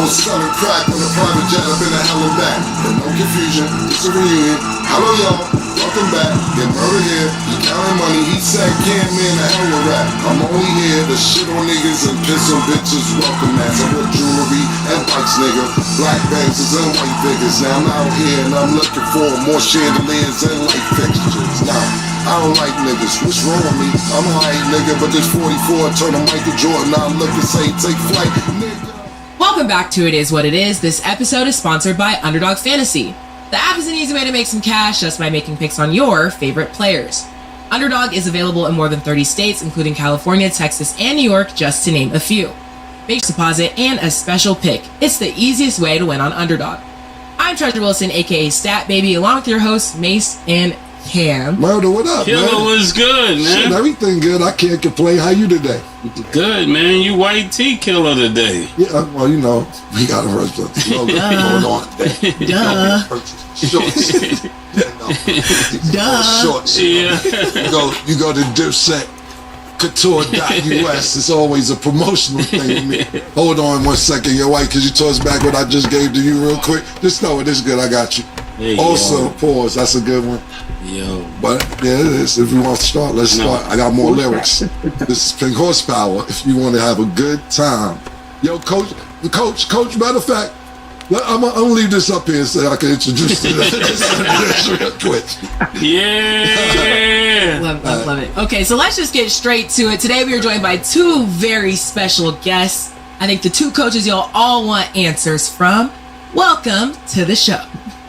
was selling crack on a private jet up in the hell and back. But no confusion, it's a reunion. Hello y'all, welcome back. Get murdered here, you counting money. He said, can't man the hell with rap. I'm only here to shit on niggas and piss on bitches. Welcome that. I wear jewelry and bikes, nigga. Black bangs and white figures. Now I'm out here and I'm looking for more chandeliers and light fixtures. Now, I don't like niggas, what's wrong with me? I'm a white nigga, but this 44 turn to Michael Jordan. I look and say, take flight, nigga. Welcome back to It Is What It Is. This episode is sponsored by Underdog Fantasy. The app is an easy way to make some cash just by making picks on your favorite players. Underdog is available in more than 30 states, including California, Texas, and New York, just to name a few. Base deposit and a special pick. It's the easiest way to win on Underdog. I'm Treasure Wilson, aka Stat Baby, along with your hosts, Mace and Cam. Murder, what up, Killer man? was good, man. Shit, everything good. I can't complain. How you today? Good, man. You white tea killer today. Yeah, well, you know, we got to rush the going on today. Duh. Shorts. Duh. Shorts. Yeah. You go to Dipset Couture.us. It's always a promotional thing with me. Hold on 1 second, you're white, because you toss back what I just gave to you real quick. Just know it is good. I got you. Also, pause. That's a good one. Yo. But yeah, it is. If we want to start, let's start. I got more lyrics. This is Pink Horsepower. If you want to have a good time. Yo, coach. Matter of fact, I'm gonna leave this up here so I can introduce this real quick. Yeah. Love it. Okay, so let's just get straight to it. Today we are joined by two very special guests. I think the two coaches you'll all want answers from. Welcome to the show.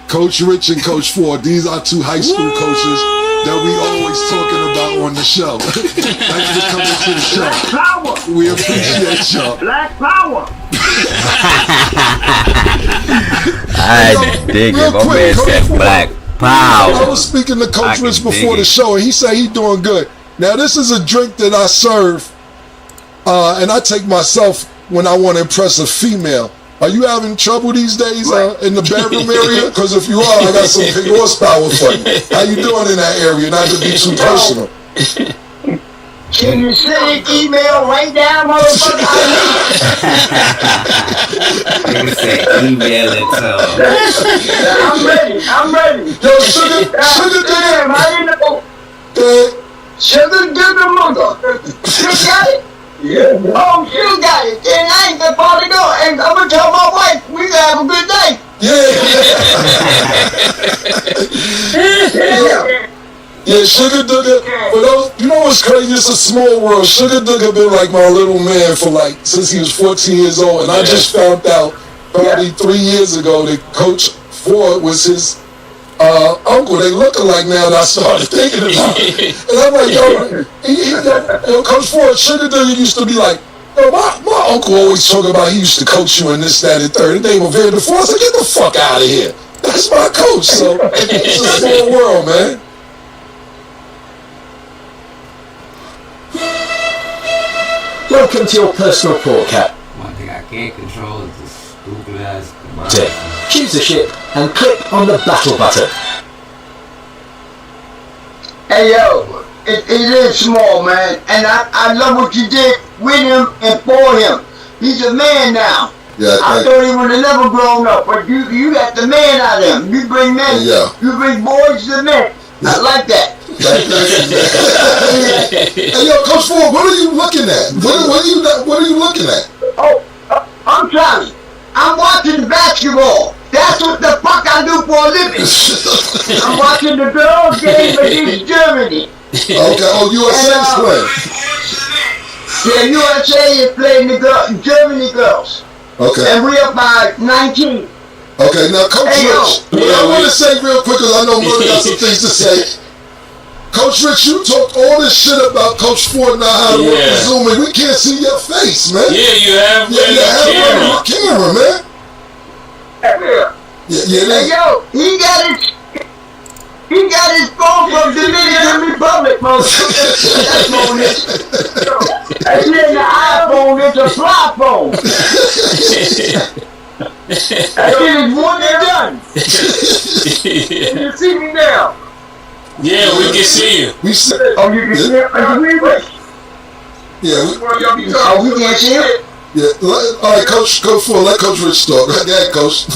Coach Rich and Coach Ford. These are two high school coaches that we always talking about on the show. Thanks for coming to the show. Black power. We appreciate y'all. Black power. I dig it. My man said black power. I was speaking to Coach Rich before the show, and he said he's doing good. Now, this is a drink that I serve, and I take myself when I want to impress a female. Are you having trouble these days in the bedroom area? Because if you are, I got some big horsepower for you. How you doing in that area? Not to be too personal. Can you send an email right down, motherfucker? Nigga said email it to him. I'm ready. Yo, sugar Damn, I didn't know. Sugar mother. You got it? Yeah. Oh, you got it. Then I ain't gonna probably go. And I'm gonna tell my wife we gonna have a good day. Yeah, Sugar Dugger. For those, you know what's crazy? It's a small world. Sugar Dugger been like my little man for since he was 14 years old, and I just found out probably 3 years ago that Coach Ford was his uncle. They look alike now that I started thinking about it. And I'm like, yo, Coach Ford, Sugar Dugger used to be like, yo, my uncle always talk about he used to coach you in this, that, and third. His name was Van Der Ford. I said, get the fuck out of here. That's my coach. So it's a small world, man. Welcome to your personal podcast. One thing I can't control is this stupid ass. Choose a ship and click on the battle button. Hey yo, it is small, man, and I love what you did with him and for him. He's a man now. Yeah, I thought he would have never grown up, but you got the man out of him. You bring men, you bring boys to men. I like that. Hey, yo, Coach Ford, what are you looking at? What are you looking at? Oh, I'm sorry. I'm watching basketball. That's what the fuck I do for a living. I'm watching the girls' game against Germany. Okay, USA's playing. Yeah, USA is playing the Germany girls. Okay. And we up by 19. Okay, now Coach Rich, what I want to say real quick, because I know Murray got some things to say. Coach Rich, you talked all this shit about Coach Ford not how to work the Zoom, and we can't see your face, man. Yeah, you have the camera, man. Yeah. Hey, yo, he got his phone from Dominican Republic, motherfucker. That's on it. And then the iPhone, it's a fly phone. That shit is one and done. Can you see me now? Yeah, we can see you. We see. Oh, you can see it? Yeah. Oh, we can't see it? Yeah. All right, Coach. Go for it. Let Coach Rich talk. Go ahead, Coach.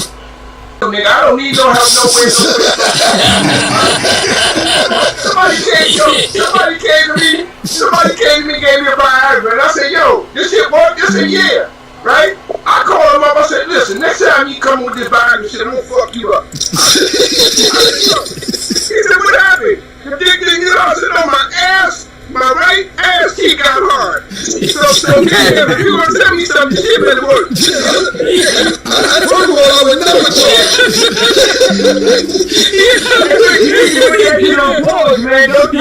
Nigga, I don't need no help nowhere. Somebody came to me, gave me a Viagra, and I said, yo, this shit work? They said, yeah, right? I called him up, I said, listen, next time you come with this Viagra shit, I'm gonna fuck you up. He said, what happened? The dick didn't get off. I said, no, my right ass cheek got hard. So yeah, if you gonna tell me something, shit better work. First of all, I would never talk. You know, boys, man, don't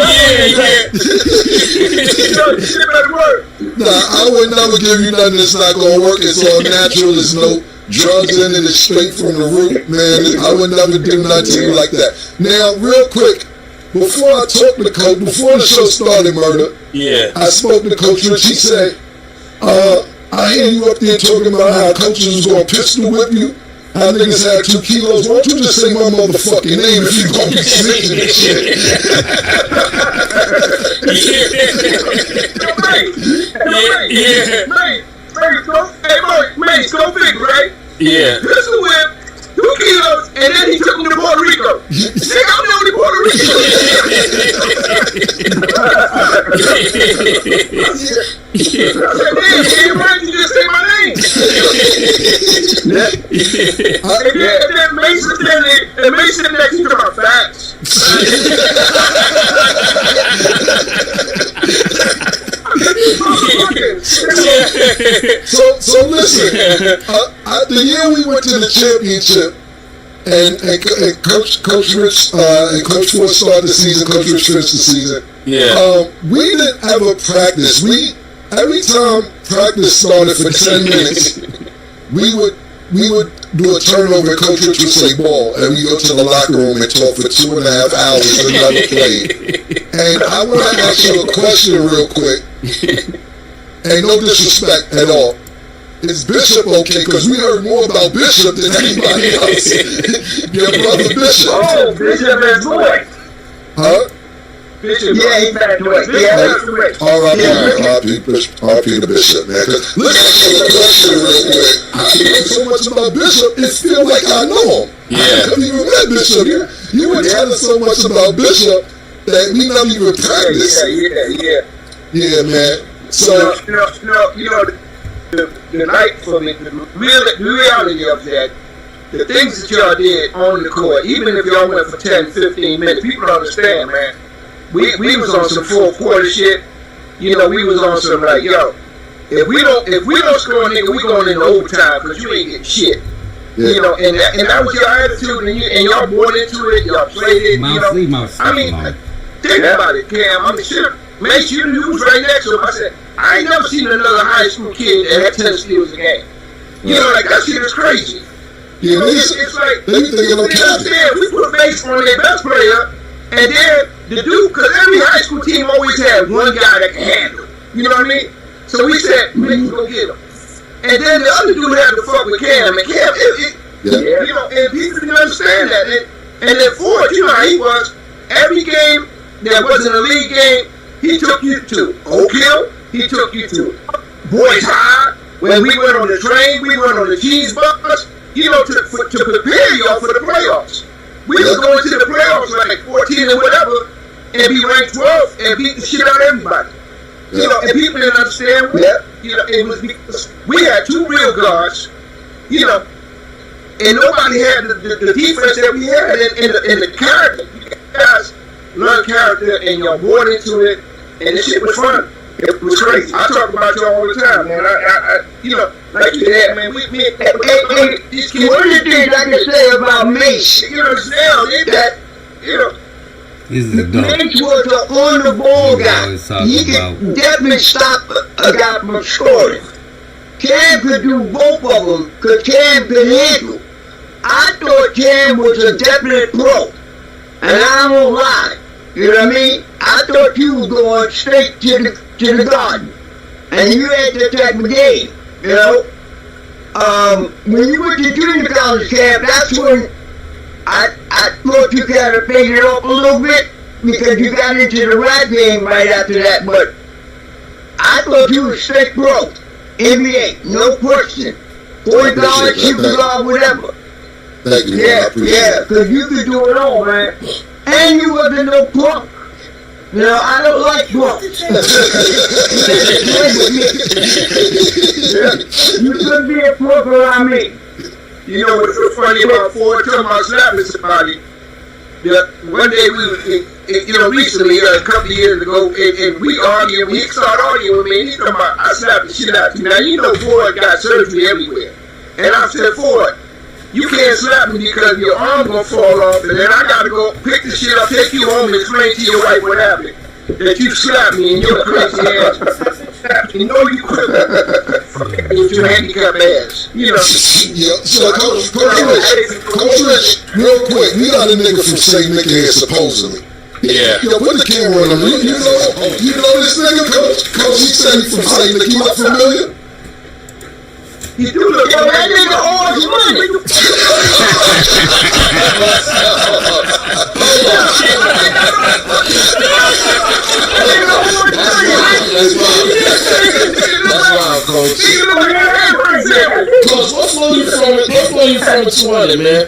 shit better work. Nah, I would never give you nothing that's not gonna work. It's all natural. There's no drugs in it. It's straight from the root, man. I would never do nothing to you like that. Now, real quick. Before I talked to Coach, before the show started, Murder, I spoke to Coach Rich. He said, I hear you up there talking about how coaches was going to pistol whip you, how niggas had 2 kilos. Why don't you just say my motherfucking name if you going to be snitching and shit? Mace, go figure, right? Yeah. Pistol whip. 2 kilos, and then he took him to Puerto Rico. Nigga, I'm never in Puerto Rico. I said, damn, why didn't you just say my name? And then Mason next to him about facts. So listen, the year we went to the championship, and Coach Rich and Coach Ford started the season, Coach Rich finished the season. Yeah. We didn't ever practice. Every time practice started for 10 minutes, we would do a turnover and Coach Rich would say ball, and we go to the locker room and talk for 2.5 hours and never played. And I want to ask you a question real quick. Ain't no disrespect at all. Is Bishop okay? Because we heard more about Bishop than anybody else. Your brother Bishop. Oh, Bishop is boy. Huh? Bishop, yeah, he's back to it. R.I.P. to Bishop, man. Let me ask you a question real quick. I hear so much about Bishop, it feels like I know him. Yeah. I never even met Bishop. You were telling so much about Bishop that we never even practiced. Yeah, man. So you know, the night for me, the reality of that, the things that y'all did on the court, even if y'all went for 10, 15 minutes, people don't understand, man. We was on some fourth quarter shit. You know, we was on some like, yo, if we don't score, nigga, we going into overtime because you ain't getting shit. Yeah. You know, and that was your attitude, and y'all bought into it, y'all played it. I mean, think about it, Cam. I mean, shit. Make sure you was right next to him. I said, I ain't never seen another high school kid that had 10 steals a game. You know, like, that shit is crazy. Yeah, it's like, they thinking of we put a base on their best player, and then the dude, because every high school team always had one guy that can handle. You know what I mean? So we said, let's go get him. And then the other dude had to fuck with Cam, and Cam, you know, and people didn't understand that. And then Ford, you know how he was, every game that wasn't a league game, he took you to Oak Hill. He took you to Boys High. When we went on the train, we went on the cheese bus. You know, to prepare y'all for the playoffs. We was going to the playoffs like 14 and whatever, and be ranked 12th and beat the shit out of everybody. You know, and people didn't understand. You know, it was because we had 2 real guards. You know, and nobody had the defense that we had in the character. You guys learned character, and y'all bought into it. And this shit was fun. It was crazy. I talk about y'all all the time, man. I you know, like you said, man, one of the things I can say about Mace, you know, now is that, you know, Mace was an on-the-ball guy. He could definitely stop a guy from scoring. Cam could do both of them, because Cam could handle. I thought Cam was a definite pro. And I don't lie. You know what I mean? I thought you was going straight to the garden. And you had to attack the game, you know? When you went to junior college camp, that's when I thought you kind of figured it up a little bit because you got into the rap game right after that, but I thought you was straight pro. NBA, no question. Point guard, shooting guard, whatever. Thank you, man. I Yeah, appreciate yeah, it. because you could do it all, man. And you wasn't no punk. You know, I don't like punks. You couldn't be a punk around me. You know what's so funny about Ford talking about slapping somebody? One day we was, recently, a couple of years ago, and we argued, he started arguing with me, and he talking about, I slapped the shit out of you. Now, you know Ford got surgery everywhere. And I said, Ford, you can't slap me because your arm gonna fall off, and then I gotta go pick the shit up, take you home, and explain to your wife what happened. That you slapped me and your crazy ass. You know you couldn't with your handicapped ass. You know. Yeah, so Coach Rich, real quick, we got a nigga from St. Nick here supposedly. Yeah. Yo, put the camera on him. You know this nigga, Coach? Coach, he said he from St. Nick. You look familiar? You do look Yo, that nigga owes money. That's wild, Coach. Coach, what floor you from? What floor you from in 200, man?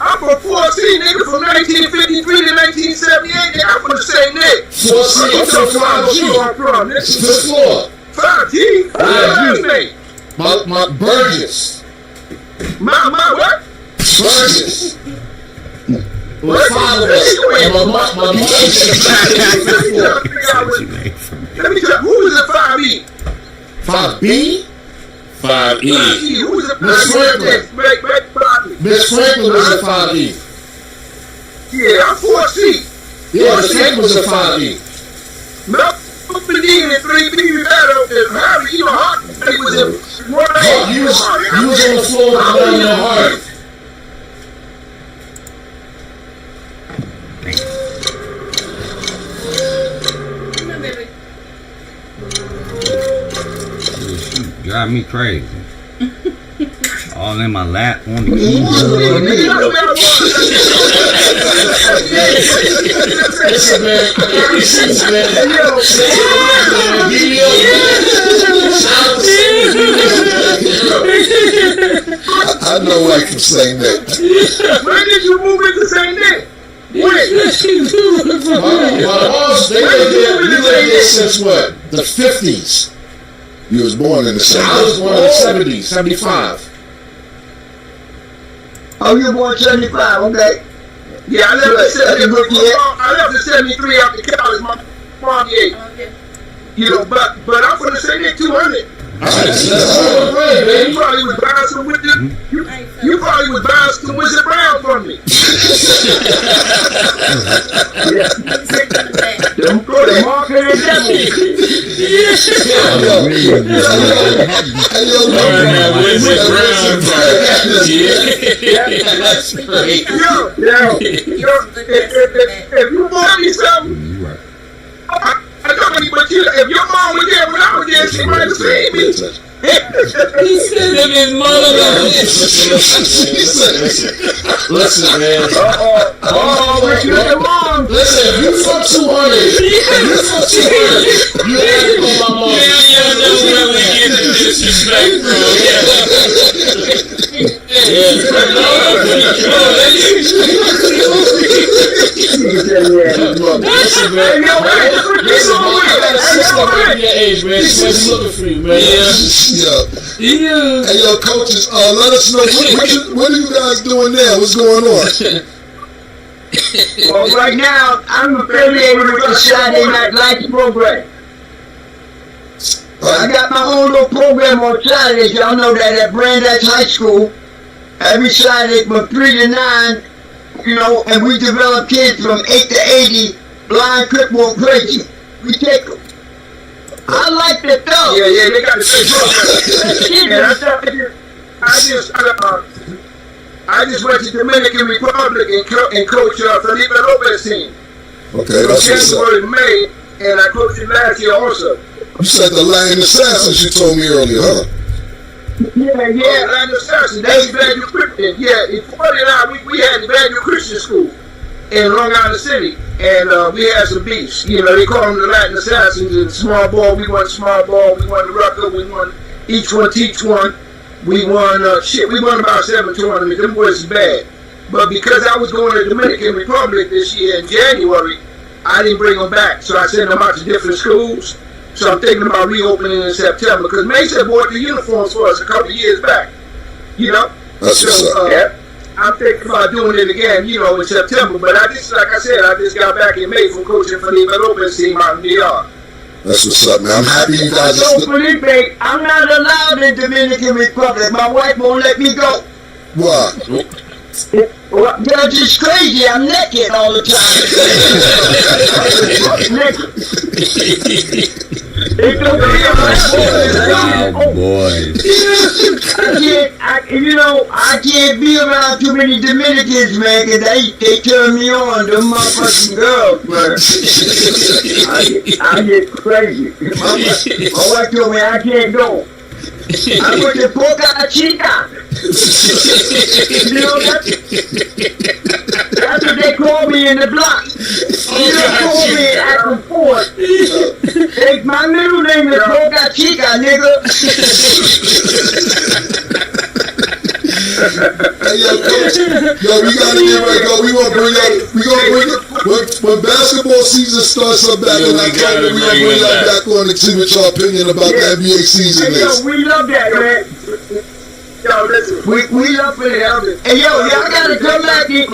I'm from 4C, nigga, from 1953 to 1978, nigga. I'm from the same Nick. 4C, I'm from 5G. Fifth floor. 5G? My Burgess. My what? Burgess. With 5 of us. And my Let me tell you, who was the 5E? 5B? 5E. Who was the Miss 5E? Franklin. Miss Franklin was a 5E. Yeah, I'm 4C. Yeah, Miss Franklin was a 5E. No, 15 and 3B battle is Harry, you know, Harry was in one A. You was on the floor with one your heart. Drive me crazy. All in my lap on the key. Listen, man, I got receipts, man. I know I can say that. When did you move into St. Nick? When? My moms, we lived there since what? The 50s. You was born in the 70s. I was born in the 70s, 75. Oh, you born 75, okay. Yeah, I left the 73 after college. My mom gave. You know, but I'm from the St. Nick 200. You probably was buying some with you probably was buying some Wizard Brown from me. Don't go to market and devil. If you want me something, I don't know, but if your mom was there when I was there, she might have seen me. He said if his mother Listen, man. Listen, if you from 200, you have to go my mom. you know where we get the disrespect Listen, man. Listen, man. I got a sister around your age, man. She's looking for you, man. Yeah. Hey, yo, coaches, let us know what are you guys doing now? What's going on? Well, right now, I'm affiliated with the Saturday Night Lights program. I got my own little program on Saturdays. Y'all know that at Brandeis High School. Every Saturday from 3 to 9, you know, and we develop kids from 8 to 80, blind, crippled, crazy. We take them. I like the dog. Yeah, they got the same program. I just went to Dominican Republic and coached Felipe Lopez team. Okay, that's what's up. January, May, and I coached him last year also. You said the Lion Assassins you told me earlier, huh? Yeah, Lion Assassins. That's Evangelist Christian. Yeah, in 49, we had Evangelist Christian School. in Long Island City, and we had some beefs. You know, they call them the Latin Assassins. And small ball, we won small ball. We won the Rucker. We won each one teach one. We won we won about 7 tournaments. Them boys is bad. But because I was going to the Dominican Republic this year in January, I didn't bring them back. So I sent them out to different schools. So I'm thinking about reopening in September, because Mesa bought the uniforms for us a couple of years back. You know? That's what's up. I'm thinking about doing it again, you know, in September. But I just, like I said, I just got back in May from coaching for the Lopez team out in DR. That's what's up, man. I'm happy you guys So, Felipe, I'm not allowed in Dominican Republic. My wife won't let me go. Why? Well, you're just crazy. I'm naked all the time. Naked. It's Oh boy. I can't be around too many Dominicans, man, because they turn me on, them motherfucking girls, man. I get crazy. My wife told me I can't go. I went to Boca Chica. You know, that's what they call me in the block. You don't call me at the fort. My middle name is Boca Chica, nigga. Hey, yo, coach. Yo, we gotta get right, go. We gonna bring up. When basketball season starts up back in October, we gonna bring y'all back on and see what your opinion about the NBA season Hey, is. yo, we love that, man. Yo, listen. We love it. Hey, yo, y'all gotta come back and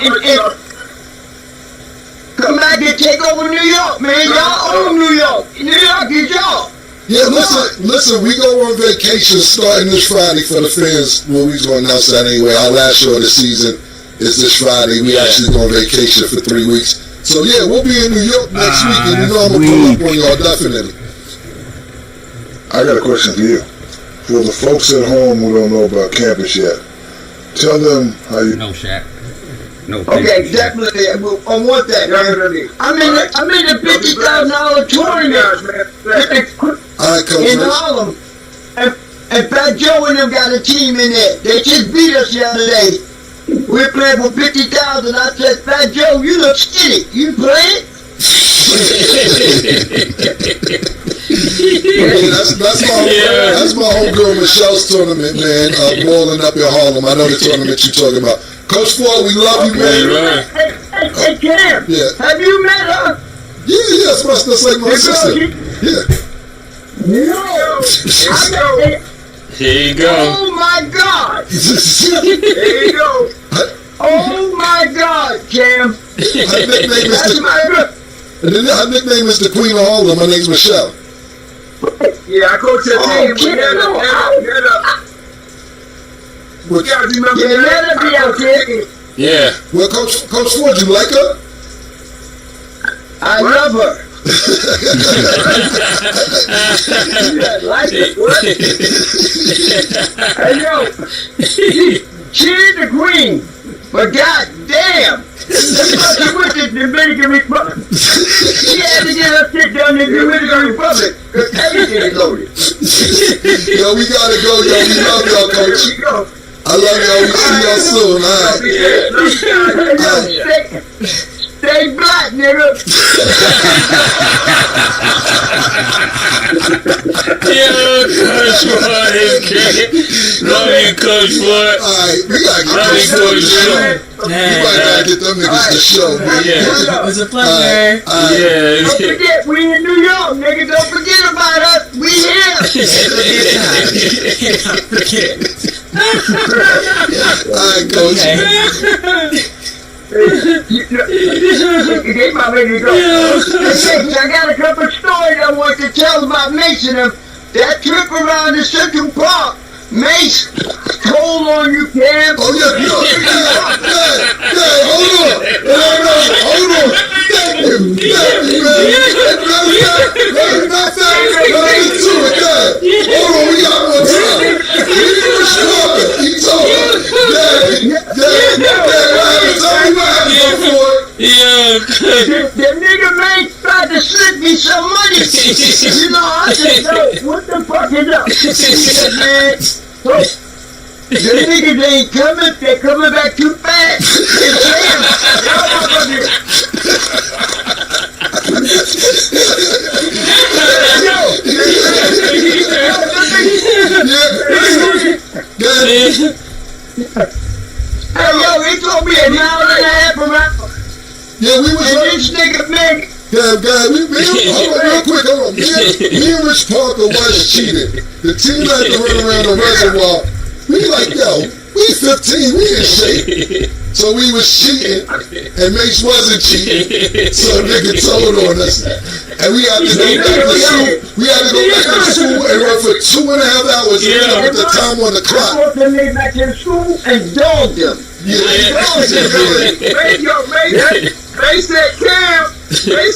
come back and take over New York, man. Y'all own New York. New York is y'all. Yeah, listen, we go on vacation starting this Friday for the fans. Well, we gonna announce that anyway. Our last show of the season is this Friday. We actually go on vacation for 3 weeks. So yeah, we'll be in New York next week, and you know I'm gonna pull up on y'all definitely. I got a question for you. For the folks at home who don't know about campus yet, tell them how you. No Shaq. No. Okay, definitely. I want that, man. I'm in the $50,000 tournament All right, coach. in Harlem, and Fat Joe and them got a team in there. They just beat us the other day. We're playing for $50,000. I said, Fat Joe, you look skinny. You playing? Hey, that's my homegirl Michelle's tournament, man. Balling up in Harlem. I know the tournament you're talking about. Coach Ford, we love you, man. Hey, Cam. Yeah. Have you met her? Yeah, that's like my sister. Yeah. No. Here you go. Oh my God. There you go. Oh my God, Cam. Her nickname is That's my girl. her nickname is the Queen of Harlem. My name's Michelle. Yeah, I coach that team. Cam, You gotta remember yeah, let her be out there. Yeah. Well, Coach Ford, you like her? I love her. Like it. What? Hey, yo. She's the queen. But god damn. She went to the Dominican Republic. She had to get her shit done in the Dominican Republic. Because everything is loaded. Yo, we gotta go, yo. We love y'all, Coach. I love y'all. We see y'all soon. All right. Stay black, nigga. Yo, Coach Ford is great. Love you, Coach Ford. All right, we gotta get Love you, them Coach niggas to show. Ford. We gotta get them niggas to show, man. Yeah. It was a pleasure. Yeah. Don't forget, we in New York, nigga. Don't forget about us. We here. All right, Coach. They my ready to go. Hey, I got a couple stories I want to tell about Mason. That trip around the Central Park, Mace told on you, Cam. Oh, yeah, hold on. Thank you, man. Hold on, we got more time. He told her. Yeah. The nigga Mace tried to slip me some money. You know, I said, yo, what the fuck is up? He said, man, the niggas ain't coming. They're coming back too fast. Hey, yo, it told me a mile and a half around. Yeah, we was And this nigga, man, hold on, real quick, hold on. Me and Rich Parker was cheated. The team had to run around the reservoir. We like, yo, we 15, we in shape. So we was cheating, and Mace wasn't cheating. So a nigga told on us. And we had to go back to school. We had to go back to school and run for 2.5 hours with the time on the I clock. brought them niggas back to school and dogged them. Mace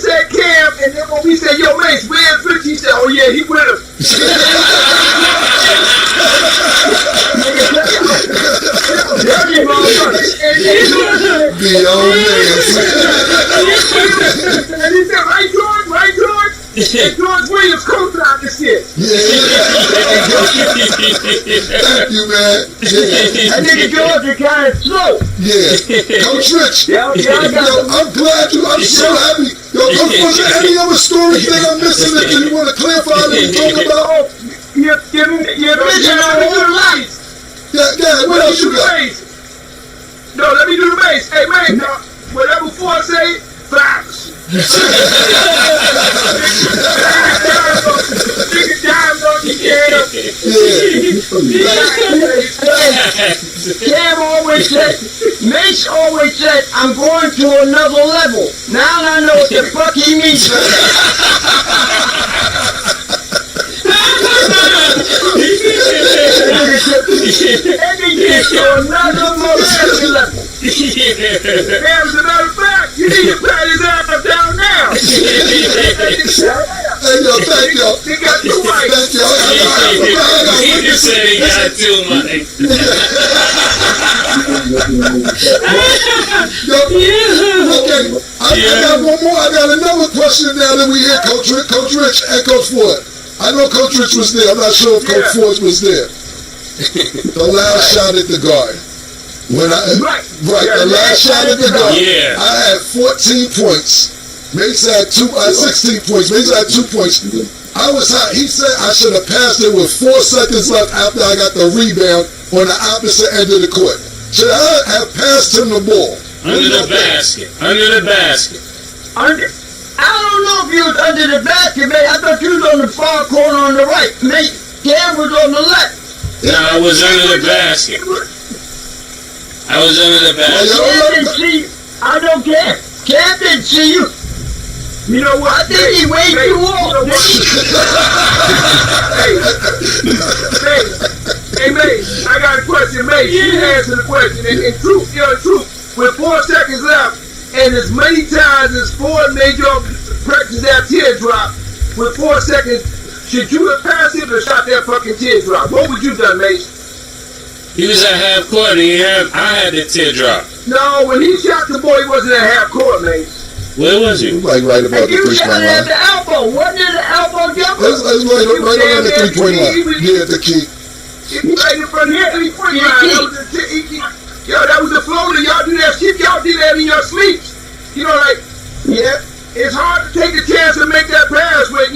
said Cam, and then when we said, yo, Mace, where's Rich? He said, oh yeah, he with him. Dirty motherfucker. The old man. And he said, right, George? And George Williams co-signed this shit. Thank you, man. That nigga George is kind of slow. Coach Rich. Yeah, I'm glad I'm so happy. Coach, was there any other stories that I'm missing that you want to clarify that we talk about? You're missing a whole lot. Yeah, what else you got? No, let me do the bass. Hey, man, whatever Ford say, facts. Nigga dimes on you, Cam always said, Mace always said, I'm going to another level. Now I know what the fuck he means. Let me get to another motherfucking level. As a matter of fact, you need to pat his ass down now. Hey, yo, thank y'all. He got two mics. Thank y'all. He just said he got 2 mics. Okay, I got one more. I got another question now that we hear Coach Rich and Coach Ford. I know Coach Rich was there. I'm not sure if Coach Ford was there. The last shot at the guard. The last shot at the guard. Yeah. I had 14 points. Mace had 16 points. Mace had 2 points. I was hot. He said I should have passed it with 4 seconds left after I got the rebound on the opposite end of the court. Should I have passed him the ball? Under the basket. I don't know if you was under the basket, man. I thought you was on the far corner on the right. Mate, Cam was on the left. No, I was under the basket. Cam didn't see you. I don't care. Cam didn't see you. You know what? I think he waved you off. Hey, Mace, I got a question, Mace. You answer the question. In truth, with 4 seconds left, and as many times as Ford made your practice that teardrop, with 4 seconds, should you have passed it or shot that fucking teardrop? What would you done, Mace? He was at half court and I had the teardrop. No, when he shot the ball, he wasn't at half court, Mace. Where was you? Like right about And the you 3-point shot it line. at the elbow. Wasn't it the elbow jumper? That's right on the 3-point line. Yeah, at the key. Right in front of the 3-point line. That was the floater. Y'all do that shit. Y'all do that in your sleeps. You know, like, it's hard to take a chance and make that pass when,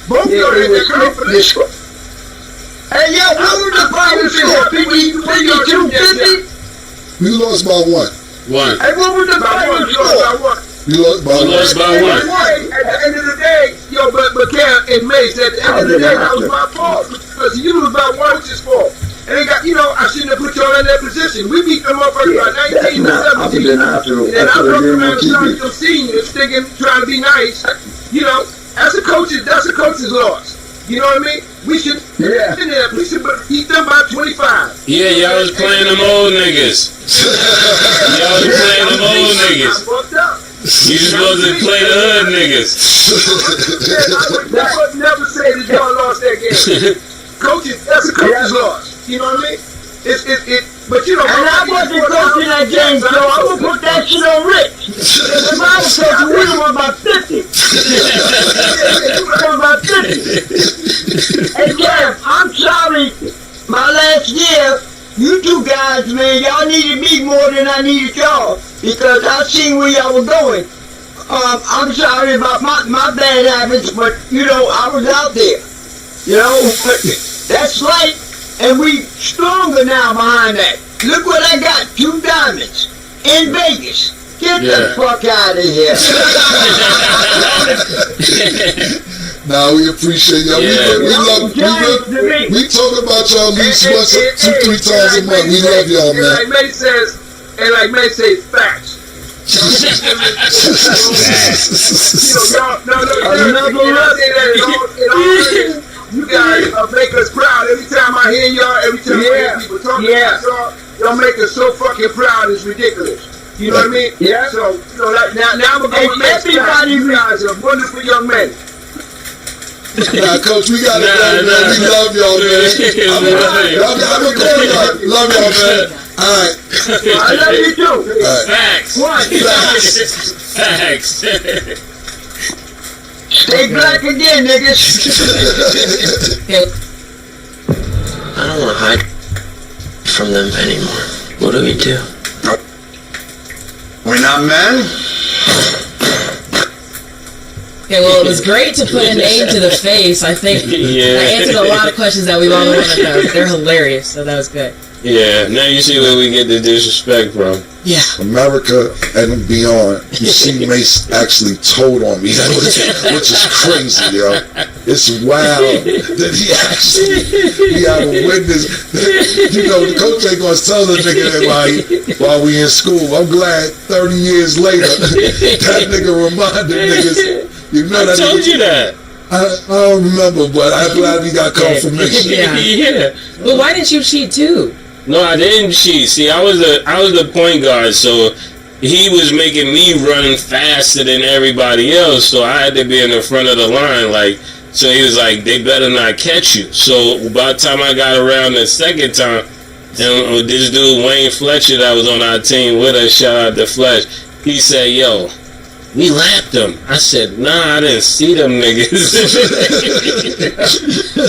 both y'all had that confidence. Hey, yo, what was the final score? 52-50? We lost by 1. Hey, what was the final score? We lost by 1. At the end of the day, but Cam and Mace, at the end of the day, that was my fault. Because you was by 1, which is fault. And they got, I shouldn't have put y'all in that position. We beat them up by 19 to 17. And then I broke around and started your seniors thinking, trying to be nice. That's a coach's loss. You know what I mean? We should beat them by 25. Yeah, y'all was playing them old niggas. You supposed to play the hood niggas. I would never say that y'all lost that game. That's a coach's loss. You know what I mean? But And I wasn't coaching that game, so I'm going to put that shit on Rich. If I was coaching, we were about 50. Hey, Cam, I'm sorry. My last year, you two guys, man, y'all needed me more than I needed y'all. Because I seen where y'all were going. I'm sorry about my bad habits, but I was out there. But that's life, and we stronger now behind that. Look what I got, 2 diamonds in Vegas. Get the fuck out of here. Nah, we appreciate y'all. We talk about y'all at least once, 2-3 times a month. We love y'all, man. Like May says, facts. You guys make us proud every time I hear y'all. Every time I hear people talking about y'all make us so fucking proud. It's ridiculous. You know what I mean? Yeah. So now I'm gonna go with everybody. You guys are wonderful young men. Nah, Coach, we got it, man. We love y'all, man. I'm a quarterback. Love y'all, man. All right. I love you too. Right. Facts. What? Facts. Stay black again, niggas. I don't want to hide from them anymore. What do we do? We're not men? Okay, well, it was great to put a name to the face. I think I answered a lot of questions that we've all wanted to know. They're hilarious, so that was good. Yeah, now you see where we get the disrespect from. Yeah. America and beyond. You see Mace actually told on me, which is crazy, yo. It's wild that he had a witness. The coach ain't gonna tell the nigga that while we in school. I'm glad 30 years later that nigga reminded niggas. I told you that. I don't remember, but I'm glad we got confirmation. Yeah. Well, why didn't you cheat too? No, I didn't cheat. See, I was the point guard, so he was making me run faster than everybody else, so I had to be in the front of the line. So he was like, they better not catch you. So by the time I got around the second time, and this dude Wayne Fletcher that was on our team with us, shout out to Fletch, he said, yo, we lapped them. I said, nah, I didn't see them niggas.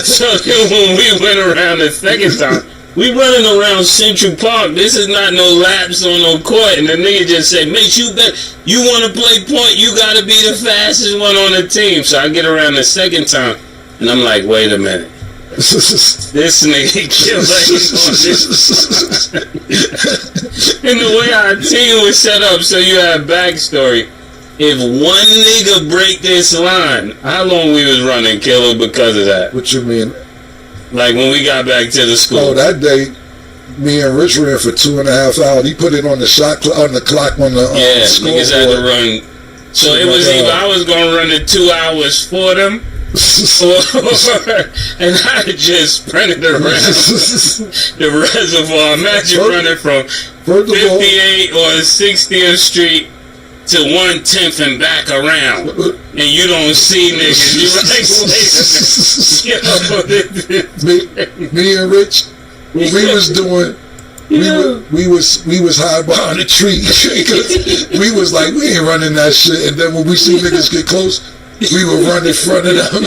So then when we went around the second time, we running around Central Park. This is not no laps on no court. And the nigga just said, mate, you want to play point, you got to be the fastest one on the team. So I get around the second time, and I'm like, wait a minute. This nigga killed And the way our team was set up, so you have backstory. If one nigga break this line, how long we was running, Killer, because of that? What you mean? Like when we got back to the school. Oh, that day, me and Rich ran for 2.5 hours. He put it on the on the clock on the scoreboard. Niggas had to run. So it was either I was gonna run the 2 hours for them, and I just sprinted around the reservoir. Imagine running from 58 or 60th Street to 110th and back around, and you don't see niggas. You like, me and Rich, what we was doing, we was high behind a tree. We was like, we ain't running that shit. And then when we see niggas get close, we would run in front of them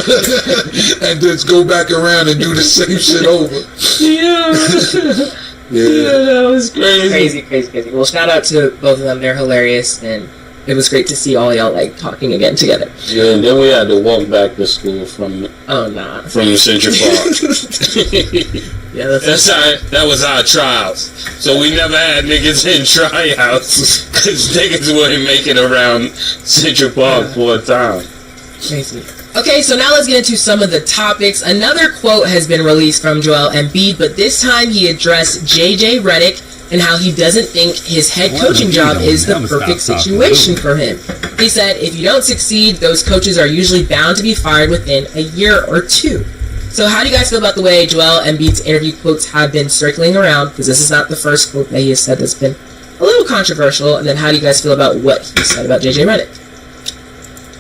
and just go back around and do the same shit over. Yeah, that was crazy. Crazy. Well, shout out to both of them. They're hilarious, and it was great to see all y'all talking again together. Yeah, and then we had to walk back to school from Central Park. Yeah, that was our trials. So we never had niggas in tryouts because niggas wouldn't make it around Central Park for a time. Crazy. Okay, so now let's get into some of the topics. Another quote has been released from Joel Embiid, but this time he addressed JJ Redick and how he doesn't think his head coaching job is the perfect situation for him. He said, if you don't succeed, those coaches are usually bound to be fired within a year or two. So how do you guys feel about the way Joel Embiid's interview quotes have been circling around? Because this is not the first quote that he has said that's been a little controversial. And then how do you guys feel about what he said about JJ Redick?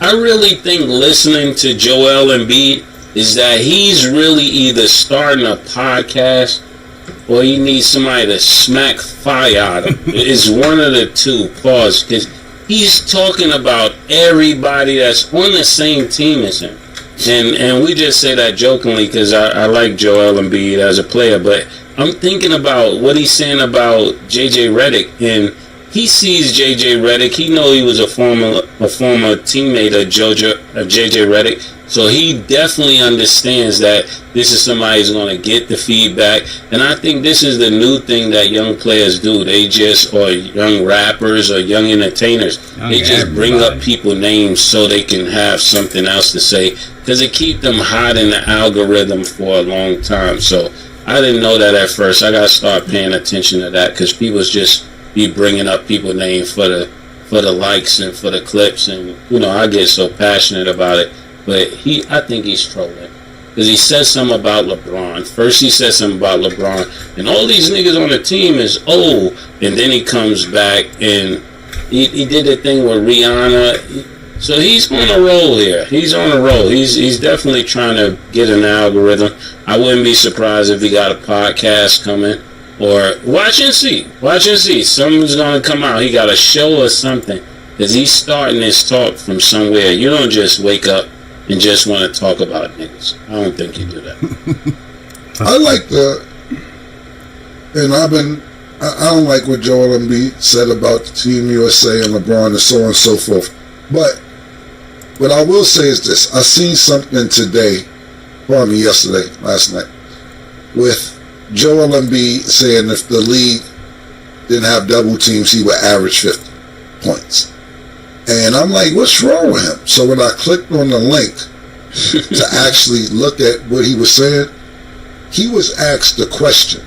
I really think listening to Joel Embiid is that he's really either starting a podcast or he needs somebody to smack fire out of him. It's one of the two. Pause. Because he's talking about everybody that's on the same team as him. And we just say that jokingly because I like Joel Embiid as a player, but I'm thinking about what he's saying about JJ Redick, and he sees JJ Redick. He know he was a former teammate of JJ Redick. So he definitely understands that this is somebody who's going to get the feedback. And I think this is the new thing that young players do. They just, or young rappers or young entertainers, they just bring up people names so they can have something else to say, because it keeps them hot in the algorithm for a long time. So I didn't know that at first. I got to start paying attention to that, because people just be bringing up people names for the likes and for the clips. And, I get so passionate about it. But I think he's trolling, because he says something about LeBron. First he says something about LeBron, and all these niggas on the team is old. And then he comes back and he did the thing with Rihanna. So he's on a roll here. He's on a roll. He's definitely trying to get an algorithm. I wouldn't be surprised if he got a podcast coming. Or watch and see. Something's going to come out. He got a show or something, because he's starting his talk from somewhere. You don't just wake up and just want to talk about niggas. I don't think you do that. I like I don't like what Joel Embiid said about the Team USA and LeBron and so on and so forth. But what I will say is this. I seen something last night, with Joel Embiid saying if the league didn't have double teams, he would average 50 points. And I'm like, what's wrong with him? So when I clicked on the link to actually look at what he was saying, he was asked the question.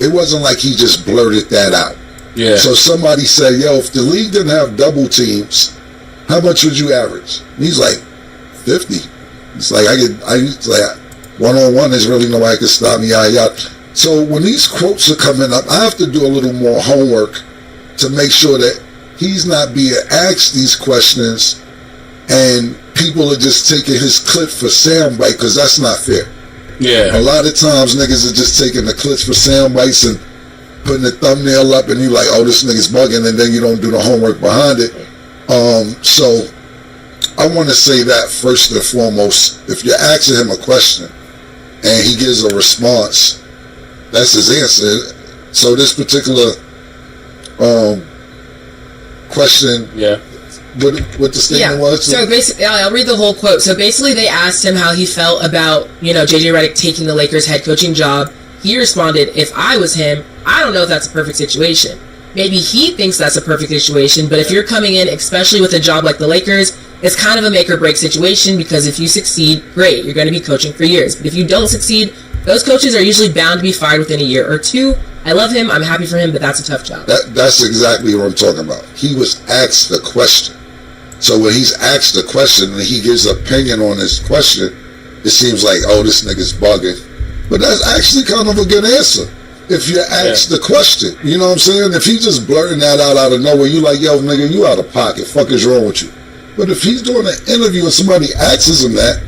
It wasn't like he just blurted that out. Yeah. So somebody said, yo, if the league didn't have double teams, how much would you average? And he's like, 50. It's like, one-on-one, there's really nobody can stop me. So when these quotes are coming up, I have to do a little more homework to make sure that he's not being asked these questions and people are just taking his clip for soundbite, because that's not fair. Yeah. A lot of times niggas are just taking the clips for sound bites and putting the thumbnail up, and you like, oh, this nigga's bugging, and then you don't do the homework behind it. So I want to say that first and foremost. If you're asking him a question and he gives a response, that's his answer. So this particular question, what the statement was. So basically, I'll read the whole quote. So basically, they asked him how he felt about JJ Redick taking the Lakers head coaching job. He responded, "If I was him, I don't know if that's a perfect situation. Maybe he thinks that's a perfect situation, but if you're coming in, especially with a job like the Lakers, it's kind of a make or break situation, because if you succeed, great, you're going to be coaching for years. But if you don't succeed, those coaches are usually bound to be fired within a year or two. I love him, I'm happy for him, but that's a tough job." That's exactly what I'm talking about. He was asked the question. So when he's asked the question and he gives opinion on his question, it seems like, oh, this nigga's bugging. But that's actually kind of a good answer if you ask the question. You know what I'm saying? If he's just blurting that out of nowhere, you like, yo, nigga, you out of pocket. Fuck is wrong with you? But if he's doing an interview and somebody asks him that,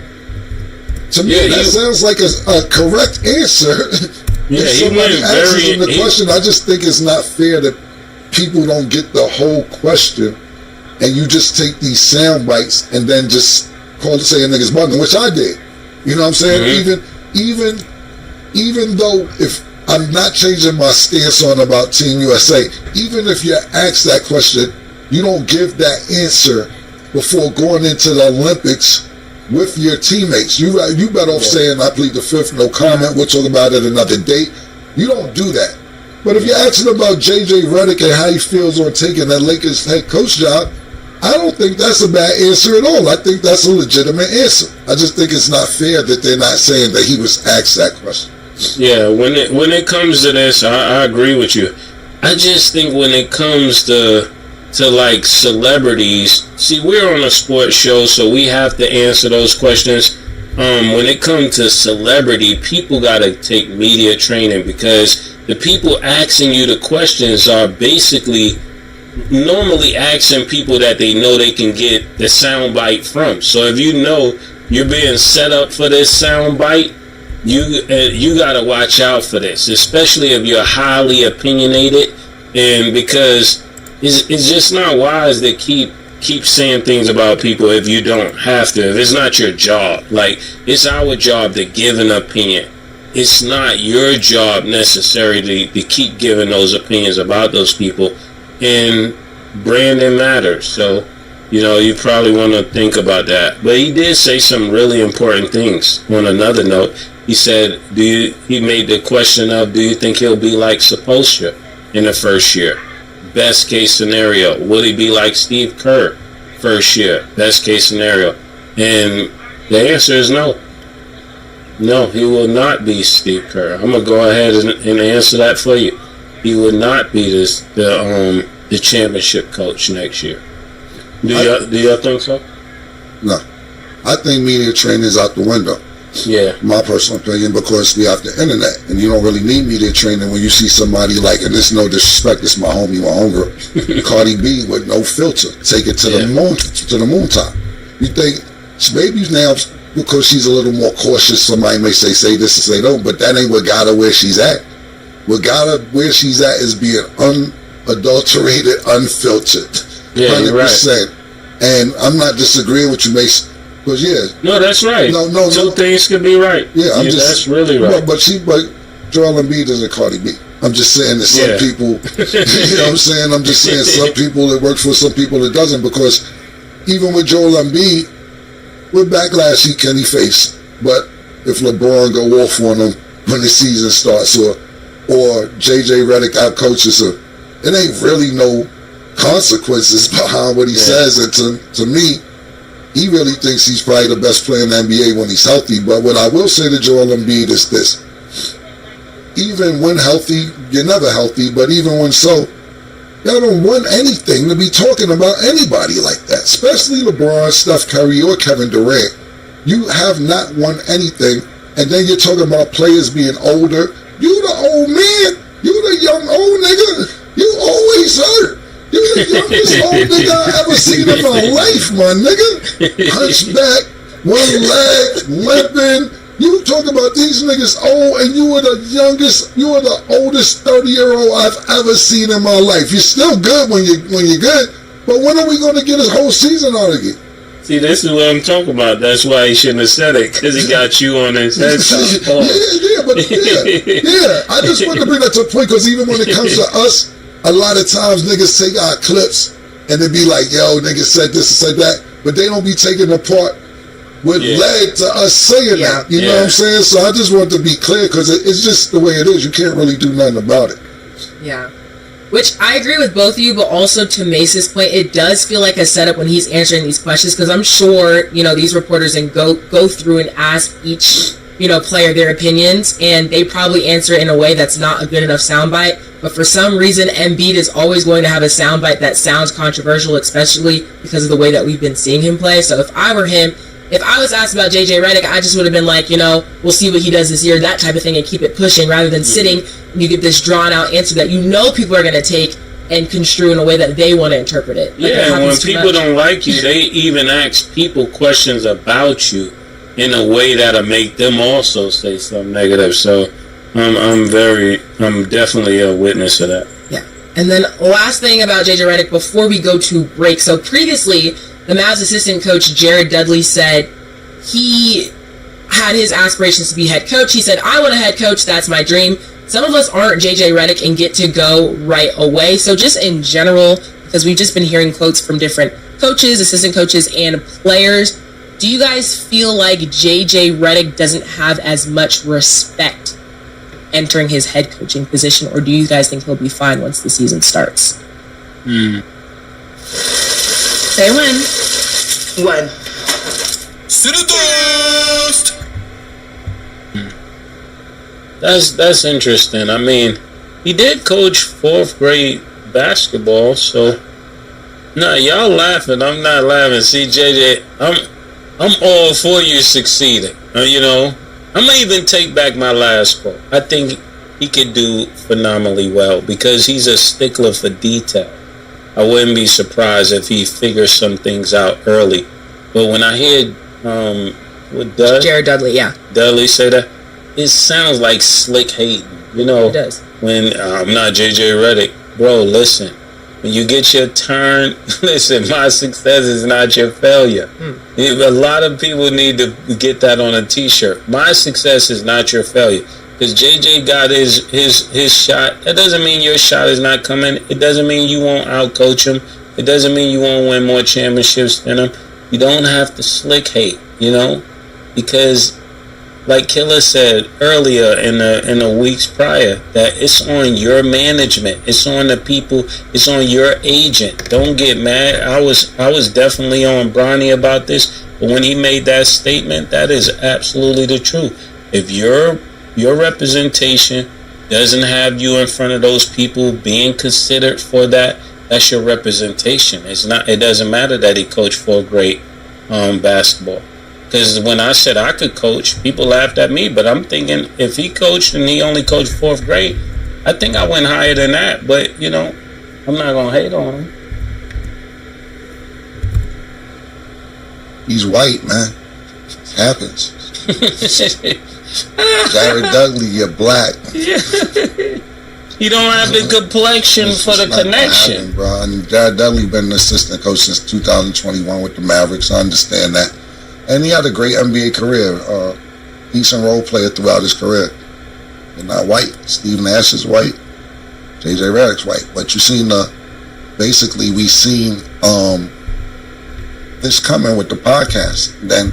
to me, that sounds like a correct answer. Yeah, if somebody asks him the question, I just think it's not fair that people don't get the whole question and you just take these sound bites and then just call it saying niggas bugging, which I did. You know what I'm saying? Mm-hmm. Even though if I'm not changing my stance on about Team USA, even if you're asked that question, you don't give that answer before going into the Olympics with your teammates. You better off saying, I plead the fifth, no comment, we'll talk about it another date. You don't do that. But if you're asking about JJ Redick and how he feels on taking that Lakers head coach job, I don't think that's a bad answer at all. I think that's a legitimate answer. I just think it's not fair that they're not saying that he was asked that question. Yeah, when it comes to this, I agree with you. I just think when it comes to like celebrities, see, we're on a sports show, so we have to answer those questions. When it comes to celebrity, people gotta take media training, because the people asking you the questions are basically normally asking people that they know they can get the sound bite from. So if you know you're being set up for this sound bite, you gotta watch out for this, especially if you're highly opinionated, and because it's just not wise to keep saying things about people if you don't have to. If it's not your job, like, it's our job to give an opinion. It's not your job necessarily to keep giving those opinions about those people. and branding matters. So, you probably want to think about that. But he did say some really important things. On another note, he said, he made the question of, do you think he'll be like Sapostra in the first year? Best case scenario. Will he be like Steve Kerr first year? Best case scenario. And the answer is no. No, he will not be Steve Kerr. I'm going to go ahead and answer that for you. He will not be the championship coach next year. Do y'all think so? No. I think media training is out the window. Yeah. My personal opinion, because we have the internet, and you don't really need media training when you see somebody like, and this no disrespect, this my homie, my homegirl, Cardi B with no filter, take it to the moon top. You think maybe now because she's a little more cautious, somebody may say this and say no, but that ain't what got her where she's at. What got her where she's at is being unadulterated, unfiltered. Yeah, 100%. You're right. And I'm not disagreeing with you, Mason. Because no, that's right. No, two things could be right. Yeah, that's really right. But Joel Embiid isn't Cardi B. I'm just saying that some people, you know what I'm saying? I'm just saying some people it works for, some people it doesn't. Because even with Joel Embiid, with backlash can he face? But if LeBron go off on him when the season starts, or JJ Redick outcoaches him, it ain't really no consequences behind what he says. And to me, he really thinks he's probably the best player in the NBA when he's healthy. But what I will say to Joel Embiid is this. Even when healthy, you're never healthy, but even when so, y'all don't want anything to be talking about anybody like that, especially LeBron, Steph Curry, or Kevin Durant. You have not won anything, and then you're talking about players being older. You the old man. You the young old nigga. You always hurt. You the youngest old nigga I ever seen in my life, my nigga. Hunchback, one leg, limping. You talk about these niggas old, and you were the oldest 30-year-old I've ever seen in my life. You're still good when you're good, but when are we going to get his whole season out of you? See, this is what I'm talking about. That's why he shouldn't have said it, because he got you on his head. Yeah. I just wanted to bring that to a point, because even when it comes to us, a lot of times niggas take our clips and they be like, yo, niggas said this and said that, but they don't be taking apart what led to us saying that. You know what I'm saying? So I just want to be clear, because it's just the way it is. You can't really do nothing about it. Yeah. Which I agree with both of you, but also to Mace's point, it does feel like a setup when he's answering these questions, because I'm sure, these reporters and go through and ask each, player their opinions, and they probably answer it in a way that's not a good enough soundbite. But for some reason, Embiid is always going to have a soundbite that sounds controversial, especially because of the way that we've been seeing him play. So if I were him, if I was asked about JJ Redick, I just would have been like, we'll see what he does this year, that type of thing, and keep it pushing, rather than sitting and you get this drawn out answer that people are going to take and construe in a way that they want to interpret it. And when people don't like you, they even ask people questions about you in a way that'll make them also say something negative. So I'm definitely a witness of that. Yeah. And then last thing about JJ Redick before we go to break. So previously, the Mavs assistant coach Jared Dudley said he had his aspirations to be head coach. He said, I want a head coach. That's my dream. Some of us aren't JJ Redick and get to go right away. So just in general, because we've just been hearing quotes from different coaches, assistant coaches, and players, do you guys feel like JJ Redick doesn't have as much respect entering his head coaching position, or do you guys think he'll be fine once the season starts? Say when. When. That's interesting. I mean, he did coach 4th grade basketball, so y'all laughing. I'm not laughing. See, JJ, I'm all for you succeeding. I'm gonna even take back my last quote. I think he could do phenomenally well because he's a stickler for detail. I wouldn't be surprised if he figures some things out early. But when I hear Jared Dudley, Dudley say that, it sounds like slick hating. It does. When I'm not JJ Redick, bro, listen. When you get your turn, listen, my success is not your failure. A lot of people need to get that on a t-shirt. My success is not your failure. Because JJ got his shot. That doesn't mean your shot is not coming. It doesn't mean you won't outcoach him. It doesn't mean you won't win more championships than him. You don't have to slick hate, you know, because like Killer said earlier in the weeks prior, that it's on your management, it's on the people, it's on your agent. Don't get mad. I was definitely on Bronny about this, but when he made that statement, that is absolutely the truth. If your representation doesn't have you in front of those people being considered for that, that's your representation. It's not. It doesn't matter that he coached 4th grade basketball. Because when I said I could coach, people laughed at me. But I'm thinking if he coached and he only coached 4th grade, I think I went higher than that. But you know, I'm not gonna hate on him. He's white, man. It happens. Jared Dudley, you're black. You don't have the complexion for the connection, bro. And Jared Dudley been an assistant coach since 2021 with the Mavericks. I understand that, and he had a great NBA career. Decent role player throughout his career. They're not white. Steve Nash is white. JJ Redick's white. But you seen basically we seen this coming with the podcast. Then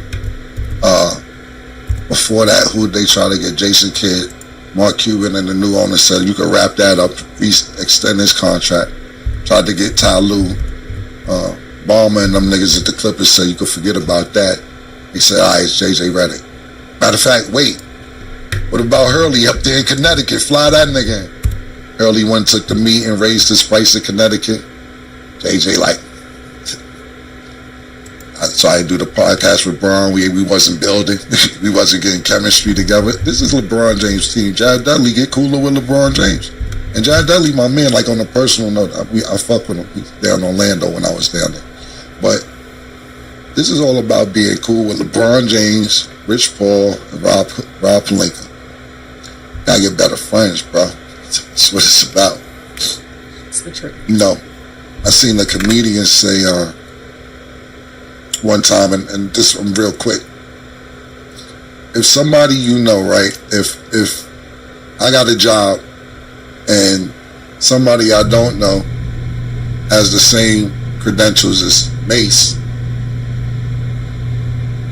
before that, who they try to get? Jason Kidd, Mark Cuban, and the new owner said you could wrap that up, extend his contract. Tried to get Ty Lue, Ballmer, and them niggas at the Clippers said you could forget about that. He said, all right, it's JJ Redick. Matter of fact, wait. What about Hurley up there in Connecticut? Fly that nigga in. Hurley went, took the meet and raised his price in Connecticut. JJ like, I tried to do the podcast with Bron. We wasn't building. We wasn't getting chemistry together. This is LeBron James' team. Jared Dudley get cooler with LeBron James. And Jared Dudley, my man, like on a personal note, I fuck with him. He's down in Orlando when I was down there. But this is all about being cool with LeBron James, Rich Paul, and Rob Pelinka. Gotta get better friends, bro. That's what it's about. It's the truth. No. I seen a comedian say, one time, and this one real quick. If somebody you know, right? If I got a job and somebody I don't know has the same credentials as Mace,